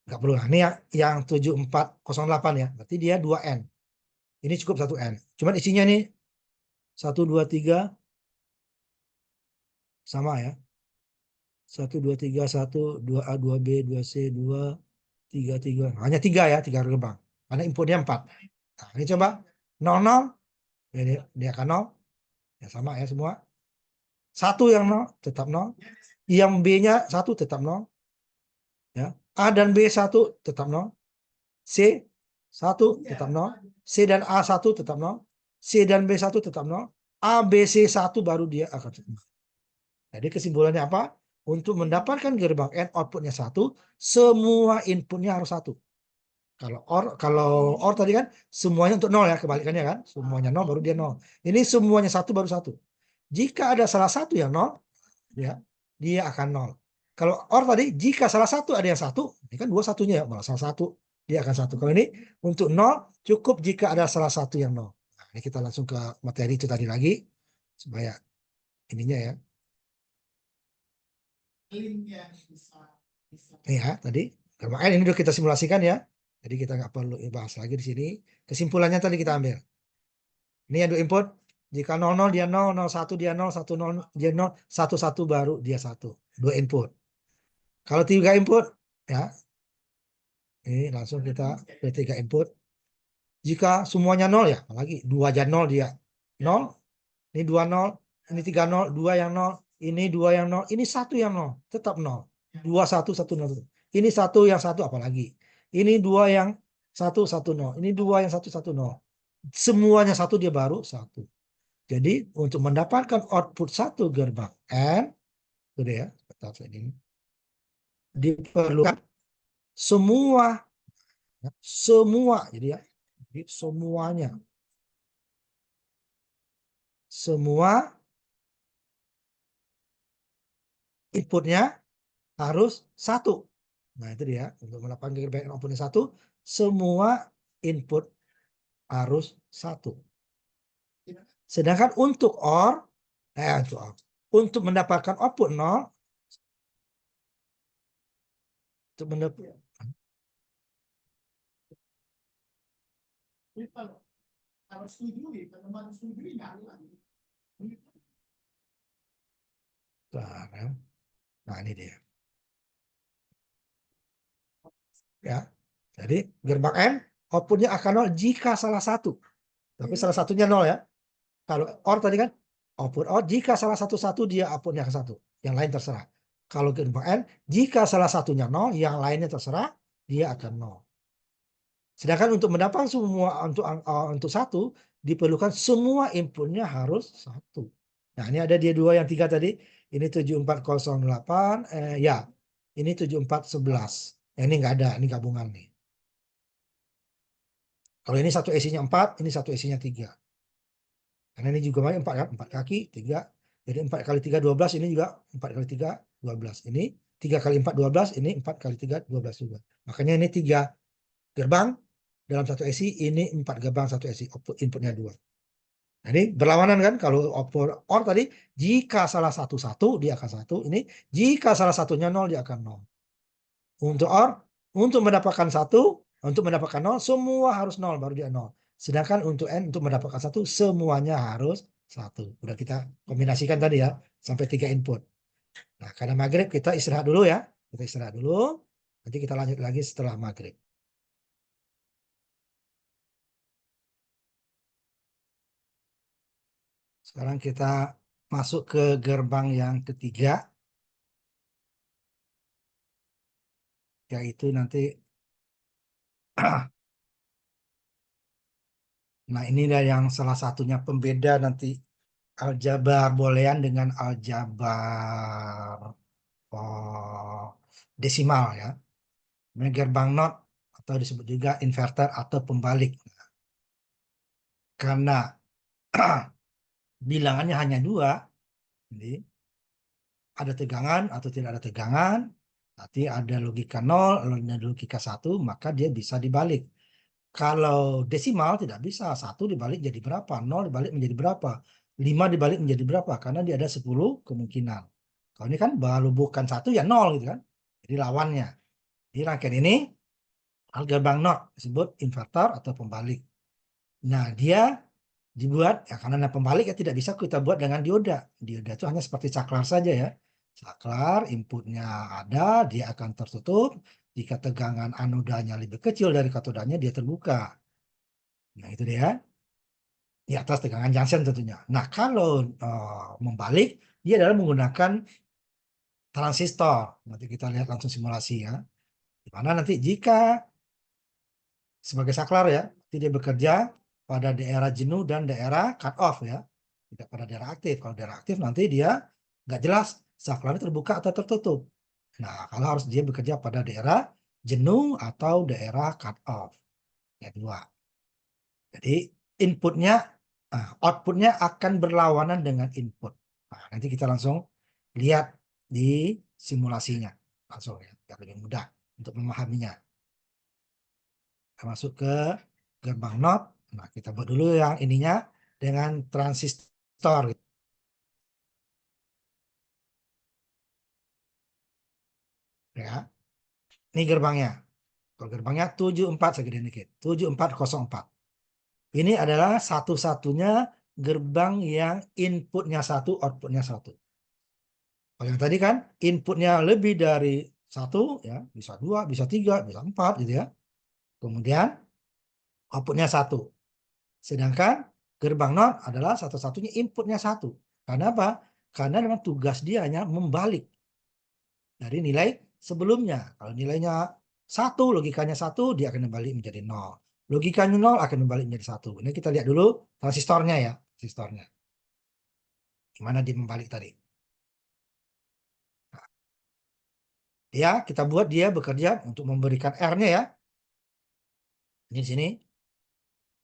Nggak perlu. Nah, ini yang 7408 ya. Berarti dia 2N. Ini cukup 1N. Cuman isinya nih 1, 2, 3 sama ya. 1, 2, 3, 1, 2A, 2B, 2C, 2, 3, 3. Hanya 3 ya, 3 gerbang. Karena inputnya 4. Nah, ini coba 0, 0. Dia akan 0. Ya sama ya semua. 1 yang 0 tetap 0. Yang B-nya 1 tetap 0. Ya. A dan B 1 tetap 0. C 1 tetap 0. C dan A 1 tetap 0. C dan B 1 tetap 0. A, B, C 1 baru dia akan 0. Jadi kesimpulannya apa? Untuk mendapatkan gerbang N outputnya 1, semua inputnya harus 1. Kalau OR tadi kan semuanya untuk 0 ya, kebalikannya kan. Semuanya 0 baru dia 0. Ini semuanya 1 baru 1. Jika ada salah satu yang 0, ya, dia akan 0. Kalau OR tadi, jika salah satu ada yang 1, ini kan dua satunya ya, malah salah satu, dia akan 1. Kalau ini untuk 0, cukup jika ada salah satu yang 0. Nah, ini kita langsung ke materi itu tadi lagi, supaya ininya ya. Ini ya, tadi. Gerbang N ini udah kita simulasikan ya. Jadi kita nggak perlu bahas lagi di sini. Kesimpulannya tadi kita ambil. Ini yang dua input. Jika 00 dia 0, 01 dia 0, 10 dia 0, 11 baru dia 1. Dua input. Kalau 3 input, ya. Ini langsung kita ke 3 input. Jika semuanya 0 ya, apalagi 2 aja 0 dia. 0, ini 2 0, ini 3 0, 2 yang 0, ini 2 yang 0, ini 1 yang 0, tetap 0. 2 1 1 0. Ini 1 yang 1 apalagi. Ini 2 yang 1 1 0. Ini 2 yang 1 1 0. Semuanya 1 dia baru 1. Jadi untuk mendapatkan output 1 gerbang N, itu ya, ini diperlukan semua jadi ya, semuanya semua inputnya harus 1. Nah itu dia, untuk mendapatkan gerbang outputnya 1, semua input harus 1. Sedangkan untuk OR, untuk mendapatkan output 0, untuk menep Kalau setujui, kalau baru setujui nggak. Nah, ini dia. Ya. Jadi gerbang N outputnya akan 0 jika salah satu. Tapi salah satunya 0 ya. Kalau OR tadi kan output OR jika salah satu dia outputnya ke 1. Yang lain terserah. Kalau gerbang N jika salah satunya 0, yang lainnya terserah, dia akan 0. Sedangkan untuk mendapatkan semua untuk 1 diperlukan semua inputnya harus 1. Nah, ini ada dia 2 yang 3 tadi. Ini 7408 ya. Ini 7411. Ini enggak ada, ini gabungan nih. Kalau ini satu IC-nya 4, ini satu IC-nya 3. Karena ini juga 4 kaki, 3. Jadi 4 kali 3, 12. Ini juga 4 kali 3, 12. Ini 3 kali 4, 12. Ini 4 kali 3, 12 juga. Makanya ini 3 gerbang dalam satu IC. Ini 4 gerbang satu IC. Inputnya 2. Jadi berlawanan kan, kalau OR tadi jika salah satu 1 dia akan 1, ini jika salah satunya 0 dia akan 0. Untuk OR, untuk mendapatkan 1, untuk mendapatkan 0 semua harus 0 baru dia 0. Sedangkan untuk N untuk mendapatkan 1 semuanya harus 1. Udah kita kombinasikan tadi ya sampai 3 input. Nah, karena maghrib kita istirahat dulu ya. Kita istirahat dulu. Nanti kita lanjut lagi setelah maghrib. Sekarang kita masuk ke gerbang yang ketiga, yaitu nanti nah ini yang salah satunya pembeda nanti aljabar boolean dengan aljabar desimal ya. Ini gerbang NOT atau disebut juga inverter atau pembalik. Karena bilangannya hanya 2, jadi ada tegangan atau tidak ada tegangan, nanti ada logika 0, ada logika 1, maka dia bisa dibalik. Kalau desimal tidak bisa, 1 dibalik jadi berapa, 0 dibalik menjadi berapa, 5 dibalik menjadi berapa, karena dia ada 10 kemungkinan. Kalau ini kan baru bukan 1 ya 0 gitu kan, jadi lawannya. Di rangkaian ini gerbang NOT disebut inverter atau pembalik. Nah, dia dibuat ya karena pembalik ya tidak bisa kita buat dengan dioda. Dioda itu hanya seperti saklar saja ya. Saklar inputnya ada, dia akan tertutup. Jika tegangan anodanya lebih kecil dari katodanya, dia terbuka. Nah, itu dia. Di atas tegangan junction tentunya. Nah, kalau membalik, dia adalah menggunakan transistor. Nanti kita lihat langsung simulasi ya. Di mana nanti jika sebagai saklar ya, dia bekerja pada daerah jenuh dan daerah cut off ya, tidak pada daerah aktif. Kalau daerah aktif nanti dia nggak jelas saklarnya terbuka atau tertutup. Nah, kalau harus dia bekerja pada daerah jenuh atau daerah cut off, ya dua. Jadi outputnya akan berlawanan dengan input. Nah, nanti kita langsung lihat di simulasinya langsung ya, biar lebih mudah untuk memahaminya. Kita masuk ke gerbang NOT. Nah, kita buat dulu yang ininya dengan transistor. Ya. Ini gerbangnya. Kalau gerbangnya 74 segede dikit. 7404. Ini adalah satu-satunya gerbang yang inputnya 1, outputnya 1. Kalau yang tadi kan inputnya lebih dari 1, ya, bisa 2, bisa 3, bisa 4 gitu ya. Kemudian outputnya 1. Sedangkan gerbang NOT adalah satu-satunya inputnya 1. Karena apa? Karena memang tugas dia hanya membalik dari nilai sebelumnya. Kalau nilainya 1, logikanya 1, dia akan kembali menjadi 0. Logikanya 0 akan kembali menjadi 1. Ini kita lihat dulu transistornya ya. Transistornya. Gimana dia membalik tadi. Nah, ya, kita buat dia bekerja untuk memberikan R-nya ya. Ini di sini.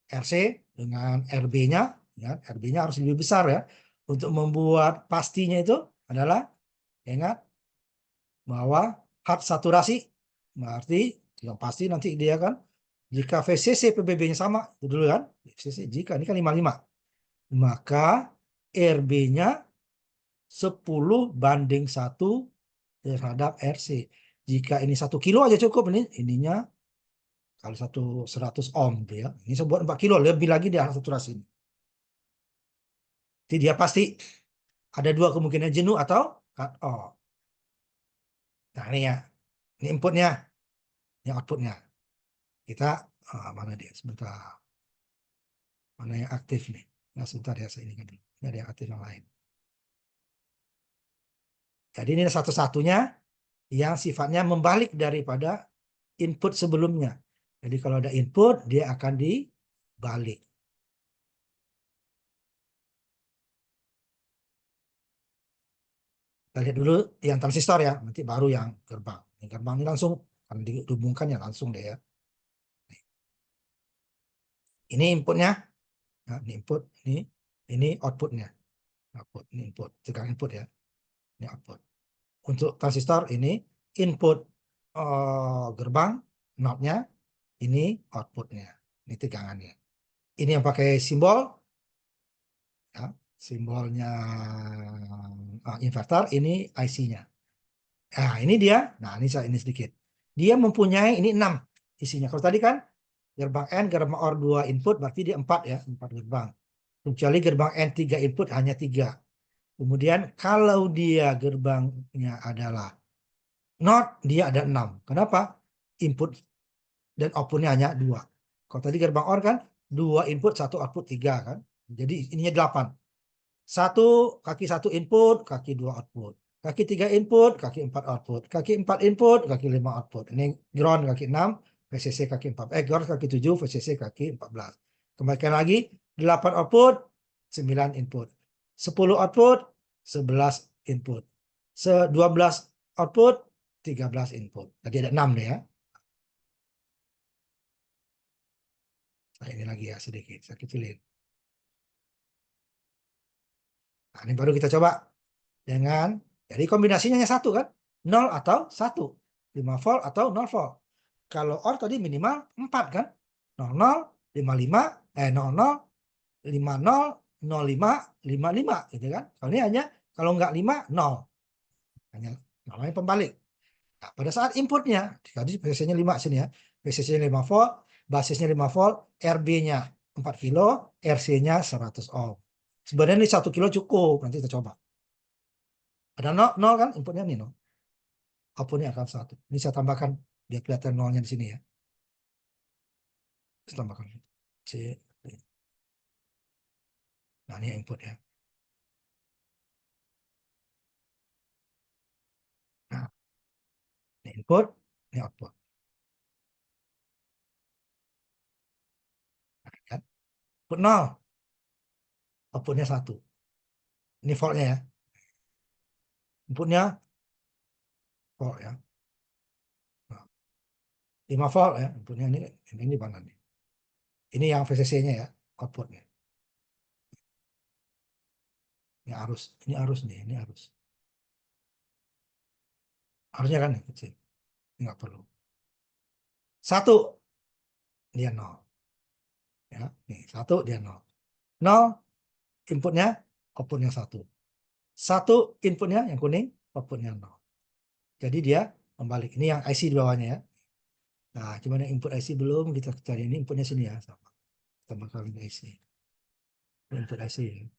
RC dengan RB-nya. Ya, RB-nya harus lebih besar ya. Untuk membuat pastinya itu adalah, ingat, bahwa hard saturasi. Berarti yang pasti nanti dia kan, jika VCC PBB-nya sama, itu dulu kan, VCC, jika ini kan 55, maka RB-nya 10 banding 1 terhadap RC. Jika ini 1 kilo aja cukup, ininya kalau 100 ohm gitu ya. Ini saya buat 4 kilo, lebih lagi dia saturasi. Jadi dia pasti ada 2 kemungkinan, jenuh atau cut off. Nah ini ya, ini inputnya, ini outputnya. Kita mana dia sebentar, mana yang aktif nih? Nah sebentar ya, saya ini kan dulu. Ini ada yang aktif yang lain. Jadi ini satu-satunya yang sifatnya membalik daripada input sebelumnya. Jadi kalau ada input, dia akan dibalik. Kita lihat dulu yang transistor ya, nanti baru yang gerbang. Yang gerbang ini langsung akan dihubungkan ya, langsung deh ya. Ini inputnya, nah, ini input, ini outputnya. Output, ini input, tegang input ya. Ini output. Untuk transistor ini input gerbang, node-nya, ini outputnya, ini tegangannya. Ini yang pakai simbol, ya, simbolnya inverter, ini IC-nya. Nah ini dia, nah ini sedikit. Dia mempunyai ini 6 isinya. Kalau tadi kan gerbang N, gerbang OR 2 input, berarti dia 4 ya, 4 gerbang. Kecuali gerbang N 3 input hanya 3. Kemudian kalau dia gerbangnya adalah NOT, dia ada 6. Kenapa? Input dan outputnya hanya 2. Kalau tadi gerbang OR kan 2 input, 1 output, 3 kan. Jadi ininya 8. Kaki 1 input, kaki 2 output. Kaki 3 input, kaki 4 output. Kaki 4 input, kaki 5 output. Ini ground kaki 6, VCC kaki 4. Ground kaki 7, VCC kaki 14. Kembalikan lagi, 8 output, 9 input. 10 output, 11 input. 12 output, 13 input. Tadi ada 6 deh ya. Nah, ini lagi ya sedikit, saya kecilin. Nah, ini baru kita coba dengan, jadi kombinasinya hanya 1 kan, 0 atau 1, 5 volt atau 0 volt. Kalau OR tadi minimal 4 kan, 00, 55, 00, 50, 05, 55 gitu kan. Kalau ini hanya, kalau nggak 5, 0. Hanya namanya pembalik. Nah, pada saat inputnya, tadi VCC-nya 5 sini ya, VCC-nya 5 volt, basisnya 5 volt, RB-nya 4 kilo, RC-nya 100 ohm. Sebenarnya ini 1 kilo cukup, nanti kita coba. Ada 0 kan, inputnya nih 0. Outputnya akan 1. Ini saya tambahkan, biar kelihatan nolnya di sini ya. Saya tambahkan C. Nah ini input ya. Nah ini input, ini output. Nah, kan? Input 0, outputnya 1. Ini voltnya ya. Inputnya volt ya. Nah, 5 volt ya. Inputnya ini mana nih? Ini yang VCC-nya ya, outputnya. Ini arus nih, ini arus. Harusnya kan nih, kecil. Ini nggak perlu. 1, dia 0. Ya, nih 1 dia 0. 0 inputnya, outputnya 1. 1 inputnya yang kuning, outputnya 0. Jadi dia membalik. Ini yang IC di bawahnya ya. Nah, cuman yang input IC belum kita cari, ini inputnya sini ya, sama. Tambah kali IC. Input IC.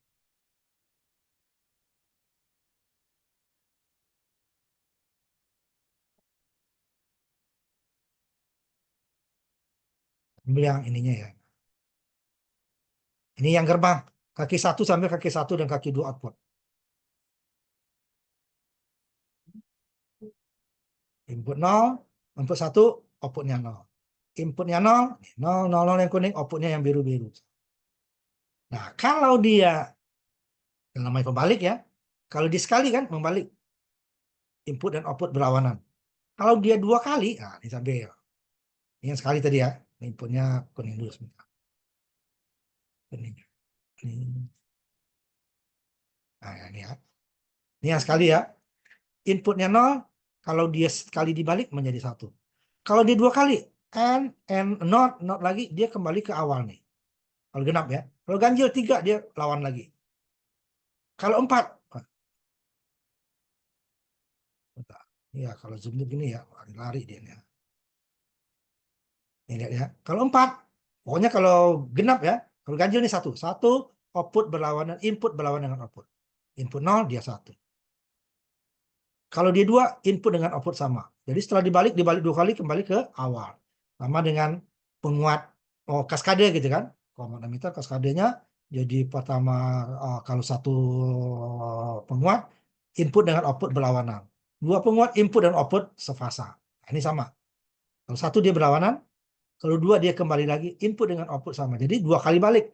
Ambil yang ininya ya. Ini yang gerbang. Kaki 1 sampai kaki 1 dan kaki 2 output. Input 0, input 1, outputnya 0. Inputnya 0, 0, 0, 0 yang kuning, outputnya yang biru-biru. Nah, kalau dia, yang namanya pembalik ya, kalau dia sekali kan membalik. Input dan output berlawanan. Kalau dia 2 kali, nah ini sampai ya. Ini yang sekali tadi ya. Inputnya kuning dulu sebentar. Kuning. Ini. Nah, ini ya. Ini yang sekali ya. Inputnya 0, kalau dia sekali dibalik menjadi 1. Kalau dia 2 kali, and not lagi, dia kembali ke awal nih. Kalau genap ya. Kalau ganjil 3, dia lawan lagi. Kalau 4, Ya, kalau zoom tuh gini ya, lari dia nih. Ini lihat ya. Kalau 4, pokoknya kalau genap ya, kalau ganjil nih satu. Satu output berlawanan, input berlawanan dengan output. Input 0, dia 1. Kalau dia 2, input dengan output sama. Jadi setelah dibalik 2 kali kembali ke awal. Sama dengan penguat kaskade gitu kan. Kalau meter kaskadenya jadi pertama kalau satu penguat input dengan output berlawanan. 2 penguat input dan output sefasa. Nah, ini sama. Kalau satu dia berlawanan, kalau 2 dia kembali lagi input dengan output sama. Jadi 2 kali balik.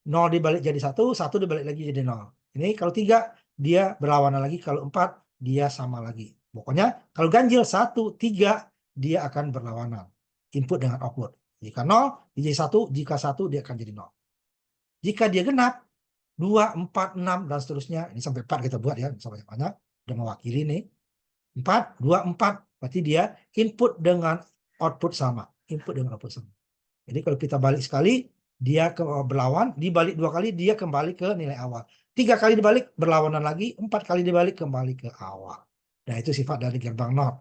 0 dibalik jadi 1, 1 dibalik lagi jadi 0. Ini kalau 3 dia berlawanan lagi, kalau 4 dia sama lagi. Pokoknya kalau ganjil 1, 3 dia akan berlawanan. Input dengan output. Jika 0 dia jadi 1, jika 1 dia akan jadi 0. Jika dia genap 2, 4, 6 dan seterusnya. Ini sampai 4 kita buat ya, sampai banyak udah mewakili nih. 4, 2, 4 berarti dia input dengan output sama. Input dengan output sama. Jadi kalau kita balik sekali, dia berlawan, dibalik 2 kali, dia kembali ke nilai awal. 3 kali dibalik, berlawanan lagi, 4 kali dibalik, kembali ke awal. Nah, itu sifat dari gerbang NOT.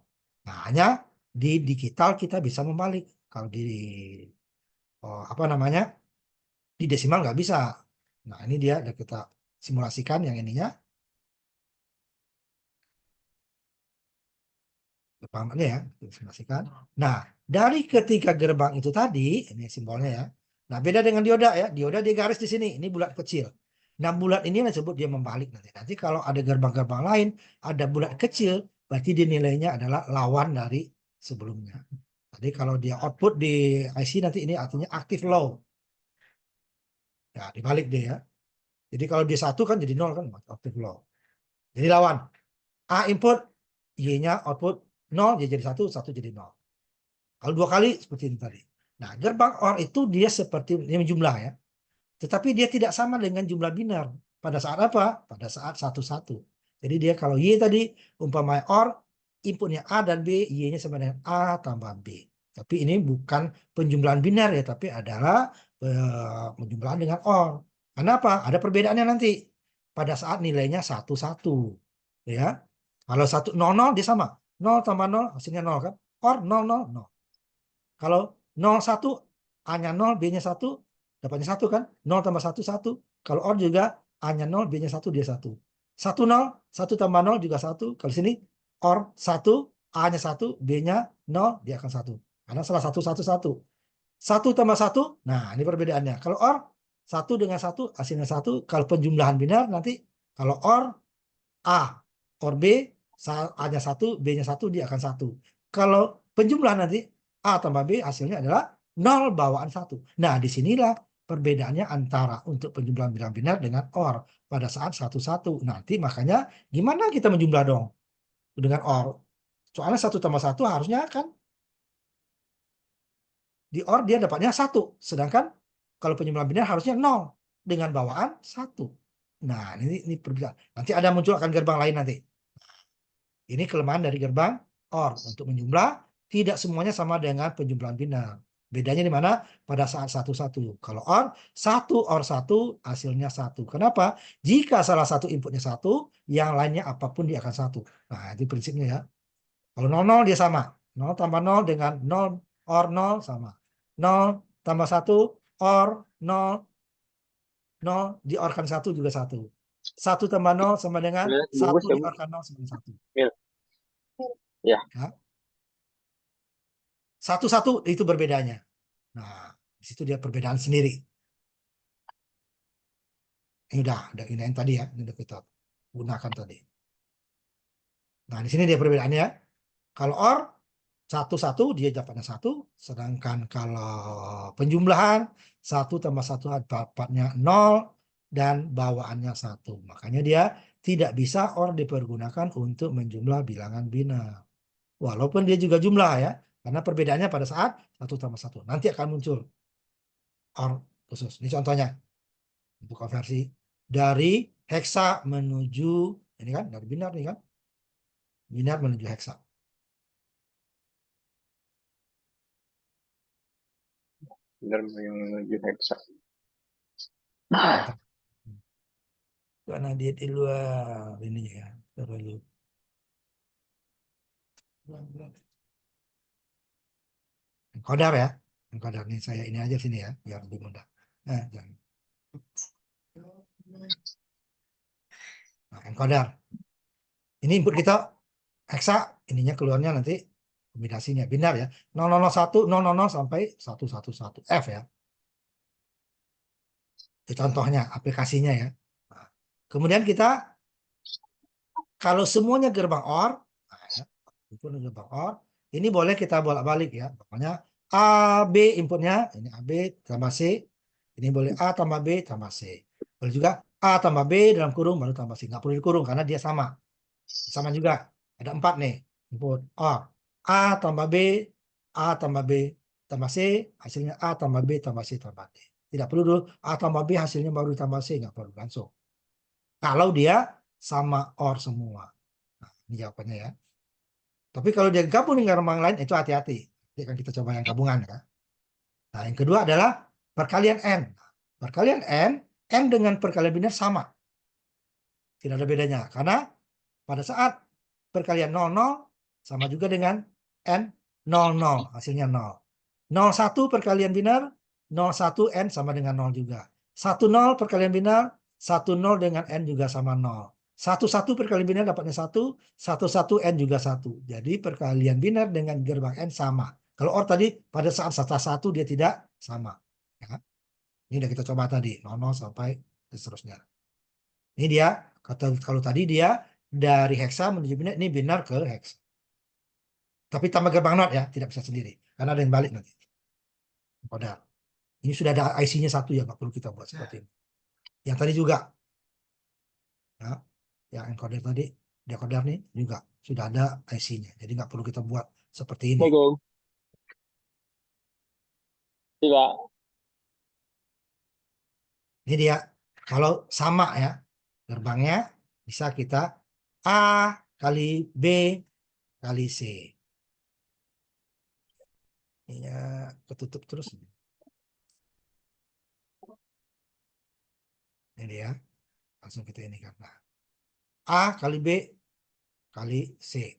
Nah, hanya di digital kita bisa membalik. Kalau di apa namanya, di desimal nggak bisa. Nah, ini dia udah kita simulasikan yang ininya. Gampangnya ya, simulasikan. Nah, dari ketiga gerbang itu tadi, ini simbolnya ya. Nah, beda dengan dioda ya. Dioda dia garis di sini, ini bulat kecil. Nah, bulat ini yang disebut dia membalik nanti. Nanti kalau ada gerbang-gerbang lain, ada bulat kecil, berarti dia nilainya adalah lawan dari sebelumnya. Jadi kalau dia output di IC nanti ini artinya aktif low. Ya, dibalik dia ya. Jadi kalau dia 1 kan jadi 0 kan, aktif low. Jadi lawan. A input, Y-nya output 0, dia jadi 1, 1 jadi 0. Kalau 2 kali seperti ini tadi. Nah, gerbang OR itu dia seperti ini jumlah ya. Tetapi dia tidak sama dengan jumlah biner. Pada saat apa? Pada saat 1-1. Jadi dia kalau Y tadi umpama OR, inputnya A dan B, Y-nya sama dengan A tambah B. Tapi ini bukan penjumlahan biner ya, tapi adalah penjumlahan dengan OR. Kenapa? Ada perbedaannya nanti. Pada saat nilainya 1-1. Ya. Kalau 1-0-0 dia sama. 0 tambah 0 hasilnya 0 kan. OR 0-0-0. Kalau 0-1, A-nya 0, B-nya 1, dapatnya 1 kan? 0 tambah 1, 1. Kalau OR juga A-nya 0, B-nya 1, dia 1. 1-0, 1 tambah 0 juga 1. Kalau sini OR 1, A-nya 1, B-nya 0, dia akan 1. Karena salah 1, 1, 1. 1 tambah 1, nah ini perbedaannya. Kalau OR 1 dengan 1, hasilnya 1. Kalau penjumlahan biner nanti, kalau OR A, OR B, A-nya 1, B-nya 1, dia akan 1. Kalau penjumlahan nanti, A tambah B hasilnya adalah 0 bawaan 1. Nah, disinilah perbedaannya antara untuk penjumlahan binar dengan OR pada saat 1-1. Nanti makanya gimana kita menjumlah dong dengan OR? Soalnya 1 tambah 1 harusnya kan di OR dia dapatnya 1. Sedangkan kalau penjumlahan binar harusnya 0 dengan bawaan 1. Nah, ini perbedaan. Nanti ada muncul akan gerbang lain nanti. Ini kelemahan dari gerbang OR. Untuk menjumlah, tidak semuanya sama dengan penjumlahan binar. Bedanya di mana? Pada saat 1-1. Kalau OR, 1 OR 1 hasilnya 1. Kenapa? Jika salah satu inputnya 1, yang lainnya apapun dia akan 1. Nah, itu prinsipnya ya. Kalau 0-0 dia sama. 0 tambah 0 dengan 0 OR 0 sama. 0 tambah 1 OR 0. 0 diorkan 1 juga 1. 1 tambah 0 sama dengan Ya, 1 bungkus ya, Bu. diorkan 0 sama dengan 1. Mil. Ya, Ya. 1-1 itu berbedanya. Nah, di situ dia perbedaan sendiri. Ini udah ini yang tadi ya, ini udah kita gunakan tadi. Nah, di sini dia perbedaannya. Kalau OR 1-1 dia dapatnya 1, sedangkan kalau penjumlahan 1 tambah 1 dapatnya 0 dan bawaannya 1. Makanya dia tidak bisa OR dipergunakan untuk menjumlah bilangan biner. Walaupun dia juga jumlah ya, karena perbedaannya pada saat 1 tambah 1. Nanti akan muncul OR khusus. Ini contohnya untuk konversi dari heksa menuju ini kan dari binar nih kan, binar menuju heksa. benar menuju heksa. Karena dia di luar ini ya terlalu Encoder ya. Encoder nih saya ini aja sini ya, biar lebih mudah. Jangan. Nah, encoder. Ini input kita hexa, ininya keluarnya nanti kombinasinya binar ya. 0001, 000 sampai 111 F ya. Itu contohnya, aplikasinya ya. Nah, kemudian kita, kalau semuanya gerbang OR, nah ya, input gerbang OR, ini boleh kita bolak-balik ya. Pokoknya A, B inputnya, ini AB tambah C. Ini boleh A tambah B tambah C. Boleh juga A tambah B dalam kurung baru tambah C. Nggak perlu dikurung karena dia sama. Sama juga. Ada 4 nih. Input OR. A tambah B, A tambah B tambah C, hasilnya A tambah B tambah C tambah D. Tidak perlu dulu A tambah B hasilnya baru tambah C. Nggak perlu langsung. Kalau dia sama OR semua. Nah, ini jawabannya ya. Tapi kalau dia gabung dengan gerbang lain, itu hati-hati. Jadi kan kita coba yang gabungan ya. Nah, yang kedua adalah perkalian N. Perkalian N dengan perkalian biner sama. Tidak ada bedanya. Karena pada saat perkalian 00 sama juga dengan N 00. Hasilnya 0. 01 perkalian biner, 01 N sama dengan 0 juga. 10 perkalian biner, 10 dengan N juga sama 0. 11 perkalian biner dapatnya 1, 11 N juga 1. Jadi perkalian biner dengan gerbang N sama. Kalau OR tadi pada saat satu dia tidak sama. Ya. Ini udah kita coba tadi, 00 sampai seterusnya. Ini dia, kalau tadi dia dari hexa menuju binar, ini binar ke hexa. Tapi tambah gerbang not ya, tidak bisa sendiri. Karena ada yang balik nanti. Encoder. Ini sudah ada IC-nya satu ya, nggak perlu kita buat seperti ini. Yang tadi juga. Ya, yang encoder tadi, decoder nih juga sudah ada IC-nya. Jadi nggak perlu kita buat seperti ini. Assalamualaikum. Tidak. Ini dia, kalau sama ya, gerbangnya bisa kita A kali B kali C. Ini ya, ketutup terus. Ini dia, langsung kita ini kan. Nah, A kali B kali C.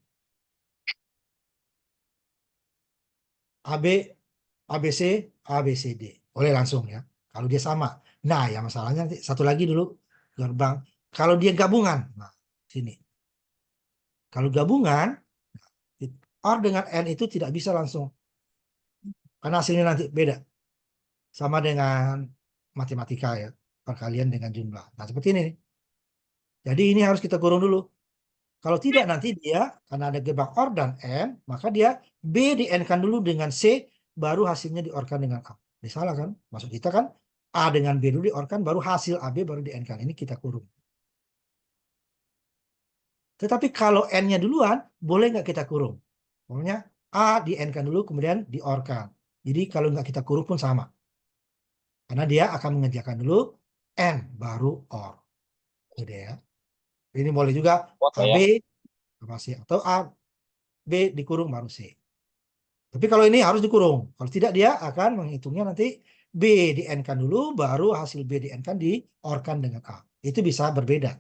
AB, ABC, ABCD. Boleh langsung ya. Kalau dia sama. Nah, ya masalahnya nanti satu lagi dulu gerbang. Kalau dia gabungan, nah sini. Kalau gabungan, OR dengan N itu tidak bisa langsung. Karena hasilnya nanti beda. Sama dengan matematika ya. Perkalian dengan jumlah. Nah, seperti ini. Jadi ini harus kita kurung dulu. Kalau tidak nanti dia, karena ada gerbang OR dan N, maka dia B di N-kan dulu dengan C, baru hasilnya di-OR-kan dengan A. Ini salah kan? Maksud kita kan A dengan B dulu di-OR-kan, baru hasil AB baru di N-kan. Ini kita kurung. Tetapi kalau N-nya duluan, boleh nggak kita kurung? Pokoknya A di N-kan dulu, kemudian di-OR-kan. Jadi kalau nggak kita kurung pun sama. Karena dia akan mengerjakan dulu N, baru OR. Gitu ya. Ini boleh juga Foto AB ya. sama C. Atau A, B dikurung baru C. Tapi kalau ini harus dikurung. Kalau tidak dia akan menghitungnya nanti B di N-kan dulu, baru hasil B di N-kan di-OR-kan dengan A. Itu bisa berbeda.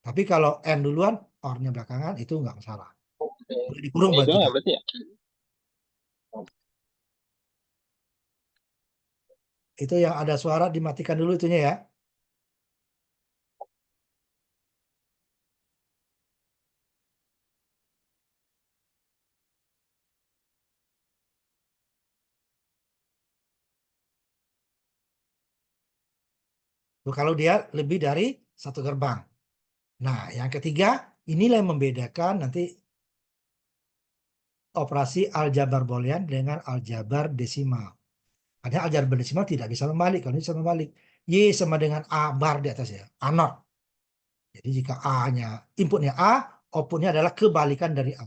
Tapi kalau N duluan, OR-nya belakangan, itu nggak masalah. Oke. Boleh dikurung, Itu boleh nggak tidak. berarti ya? Itu yang ada suara dimatikan dulu itunya ya. Tuh, kalau dia lebih dari satu gerbang. Nah, yang ketiga, inilah yang membedakan nanti operasi aljabar boolean dengan aljabar desimal. Karena aljabar desimal tidak bisa membalik. Kalau ini bisa membalik. Y sama dengan A bar di atas ya. A not. Jadi jika A-nya, inputnya A, outputnya adalah kebalikan dari A.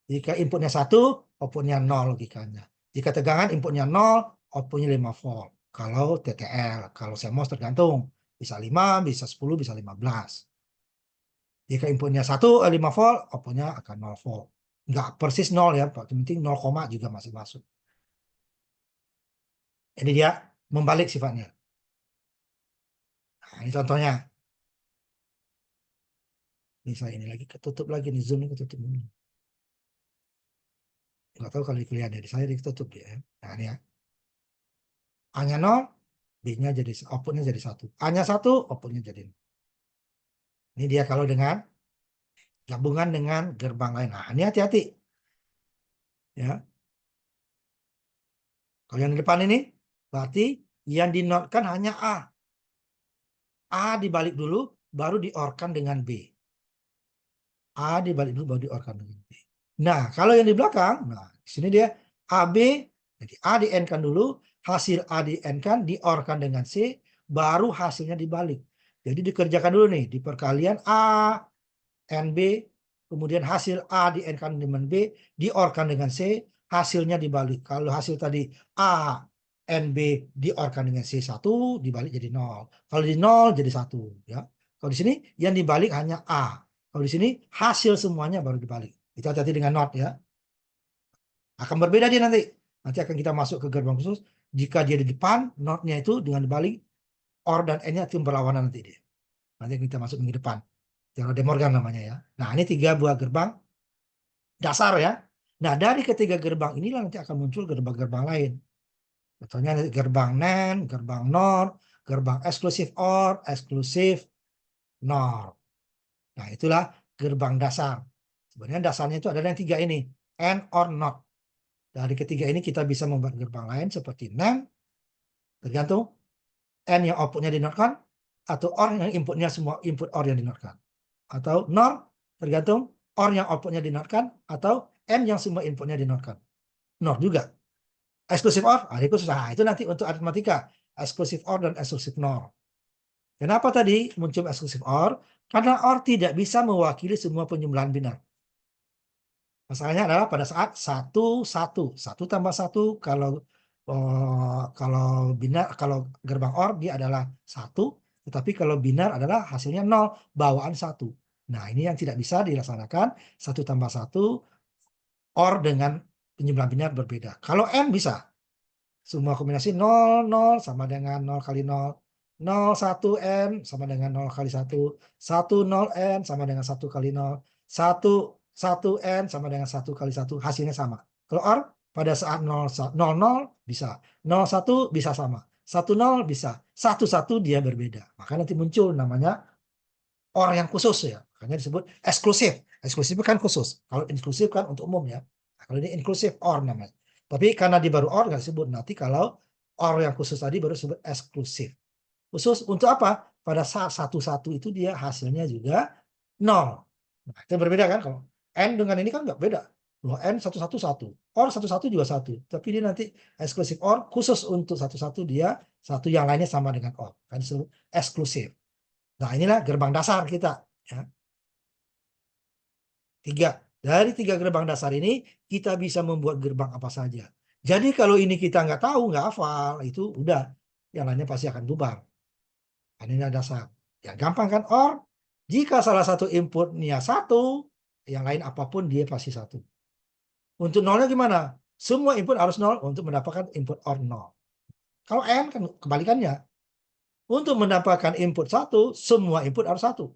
Jika inputnya 1, outputnya 0 logikanya. Jika tegangan inputnya 0, outputnya 5 volt. Kalau TTL, kalau CMOS tergantung. Bisa 5, bisa 10, bisa 15. Jika inputnya 5 volt, outputnya akan 0 volt. Nggak persis 0 ya, yang penting 0, juga masih masuk. Ini dia membalik sifatnya. Nah, ini contohnya. Ini saya ini lagi ketutup lagi nih, zoom ini ketutup. nggak tahu kalau di kuliah di saya ditutup dia. Nah ini ya. A-nya 0, B-nya jadi outputnya jadi 1. A-nya 1, outputnya jadi 0. Ini dia kalau dengan gabungan dengan gerbang lain. Nah, ini hati-hati. Ya. Kalau yang di depan ini berarti yang dinotkan hanya A. A dibalik dulu baru diorkan dengan B. A dibalik dulu baru diorkan dengan B. Nah, kalau yang di belakang, nah di sini dia AB, jadi A di N-kan dulu, hasil A di N-kan diorkan dengan C, baru hasilnya dibalik. Jadi dikerjakan dulu nih, di perkalian A, NB, kemudian hasil A di N-kan dengan B, diorkan dengan C, hasilnya dibalik. Kalau hasil tadi A, NB diorkan dengan C1, dibalik jadi 0. Kalau di 0 jadi 1. Ya. Kalau di sini yang dibalik hanya A. Kalau di sini hasil semuanya baru dibalik. Itu hati-hati dengan not ya. Akan berbeda dia nanti. Nanti akan kita masuk ke gerbang khusus. Jika dia di depan, notnya itu dengan dibalik, OR dan N-nya itu berlawanan nanti dia. Nanti kita masuk di depan. Teori De Morgan namanya ya. Nah ini 3 buah gerbang dasar ya. Nah dari ketiga gerbang inilah nanti akan muncul gerbang-gerbang lain. Contohnya gerbang NAND, gerbang NOR, gerbang eksklusif OR, eksklusif NOR. Nah itulah gerbang dasar. Sebenarnya dasarnya itu adalah yang 3 ini. AND, OR, NOT. Dari ketiga ini kita bisa membuat gerbang lain seperti NAND. Tergantung N yang outputnya dinotkan. Atau OR yang inputnya semua input OR yang dinotkan. Atau NOR tergantung OR yang outputnya dinotkan. Atau N yang semua inputnya dinotkan. NOR juga. Eksklusif OR, itu nanti untuk aritmatika. Eksklusif OR dan eksklusif NOR. Kenapa tadi muncul eksklusif OR? Karena OR tidak bisa mewakili semua penjumlahan binar. Masalahnya adalah pada saat 1, 1. 1 tambah 1 kalau binar, kalau gerbang OR dia adalah 1, tetapi kalau binar adalah hasilnya 0, bawaan 1. Nah, ini yang tidak bisa dilaksanakan 1 tambah 1 OR dengan penjumlahan binar berbeda. Kalau N bisa. Semua kombinasi 0, 0 sama dengan 0 kali 0. 0, 1 N sama dengan 0 kali 1. 1, 0 N sama dengan 1 kali 0. 1, 1 N sama dengan 1 kali 1. Hasilnya sama. Kalau OR pada saat 0, 0, 0 bisa. 0, 1 bisa sama. 1, 0 bisa. 1, 1 dia berbeda. Maka nanti muncul namanya OR yang khusus ya. Makanya disebut eksklusif. Eksklusif kan khusus. Kalau inklusif kan untuk umum ya. Nah, kalau ini inklusif OR namanya. Tapi karena di baru OR nggak disebut. Nanti kalau OR yang khusus tadi baru disebut eksklusif. Khusus untuk apa? Pada saat 1-1 itu dia hasilnya juga 0. Nah, itu berbeda kan kalau N dengan ini kan nggak beda. Loh, N 1-1 1. OR 1-1 juga 1. Tapi dia nanti eksklusif OR khusus untuk 1-1 dia satu yang lainnya sama dengan OR. Kan disebut eksklusif. Nah, inilah gerbang dasar kita. Ya. 3. Dari 3 gerbang dasar ini, kita bisa membuat gerbang apa saja. Jadi kalau ini kita nggak tahu, nggak hafal, itu udah. Yang lainnya pasti akan bubar. Ini dasar. Ya gampang kan? OR, jika salah satu inputnya 1, yang lain apapun dia pasti 1. Untuk nolnya gimana? Semua input harus 0 untuk mendapatkan input OR 0. Kalau N kan kebalikannya. Untuk mendapatkan input 1, semua input harus 1.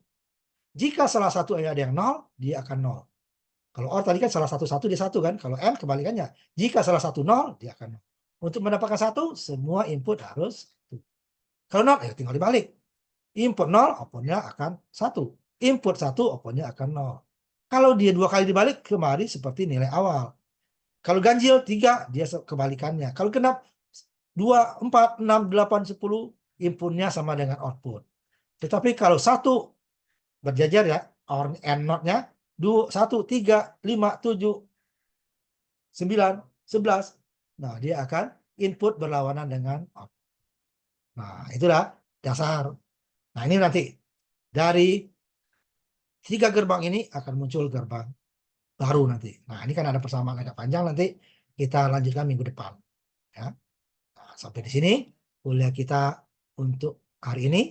Jika salah satu ada yang 0, dia akan 0. Kalau OR tadi kan salah satu dia 1 kan. Kalau N kebalikannya. Jika salah satu 0, dia akan 0. Untuk mendapatkan 1, semua input harus 1. Kalau 0, ya tinggal dibalik. Input 0, outputnya akan 1. Input 1, outputnya akan 0. Kalau dia 2 kali dibalik, kembali seperti nilai awal. Kalau ganjil 3, dia kebalikannya. Kalau genap 2, 4, 6, 8, 10, inputnya sama dengan output. Tetapi kalau 1 berjajar ya, OR N not-nya 2, 1, 3, 5, 7, 9, 11. Nah, dia akan input berlawanan dengan output. Nah, itulah dasar. Nah, ini nanti dari 3 gerbang ini akan muncul gerbang baru nanti. Nah, ini kan ada persamaan agak panjang, nanti kita lanjutkan minggu depan. Ya. Nah, sampai di sini kuliah kita untuk hari ini.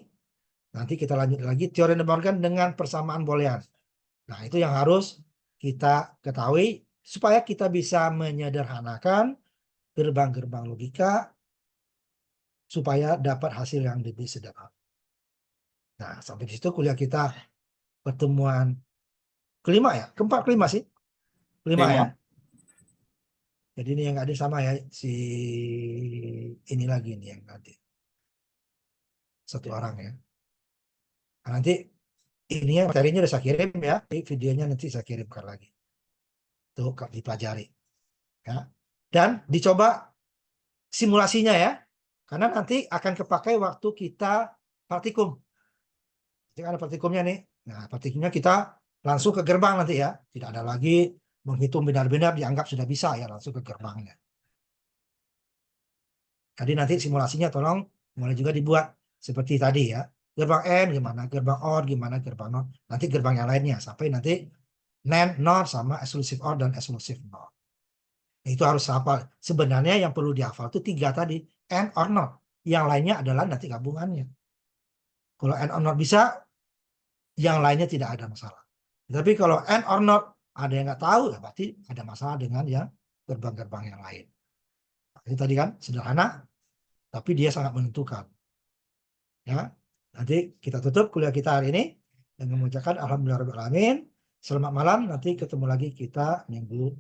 Nanti kita lanjut lagi teori De Morgan dengan persamaan boolean. Nah, itu yang harus kita ketahui supaya kita bisa menyederhanakan gerbang-gerbang logika supaya dapat hasil yang lebih sederhana. Nah, sampai di situ kuliah kita pertemuan kelima ya? Keempat, kelima sih? Kelima ya? Jadi ini yang nggak ada sama ya, si ini lagi nih yang nanti. Satu orang ya. Nah, nanti ini ya materinya udah saya kirim ya, videonya nanti saya kirimkan lagi. Tuh dipelajari. Ya. Dan dicoba simulasinya ya. Karena nanti akan kepakai waktu kita praktikum. Jadi ada praktikumnya nih. Nah, praktikumnya kita langsung ke gerbang nanti ya. Tidak ada lagi menghitung benar-benar dianggap sudah bisa ya, langsung ke gerbangnya. Jadi nanti simulasinya tolong mulai juga dibuat seperti tadi ya. Gerbang N gimana, gerbang OR gimana, gerbang NOR. Nanti gerbang yang lainnya sampai nanti NAND, NOR sama exclusive OR dan exclusive NOR. Itu harus hafal. Sebenarnya yang perlu dihafal itu 3 tadi, AND or NOT. Yang lainnya adalah nanti gabungannya. Kalau AND or NOT bisa, yang lainnya tidak ada masalah. Tapi kalau AND or NOT ada yang nggak tahu, ya berarti ada masalah dengan yang gerbang-gerbang yang lain. Nah, itu tadi kan sederhana, tapi dia sangat menentukan. Ya, nanti kita tutup kuliah kita hari ini dengan mengucapkan alhamdulillahirabbil alamin. Selamat malam, nanti ketemu lagi kita minggu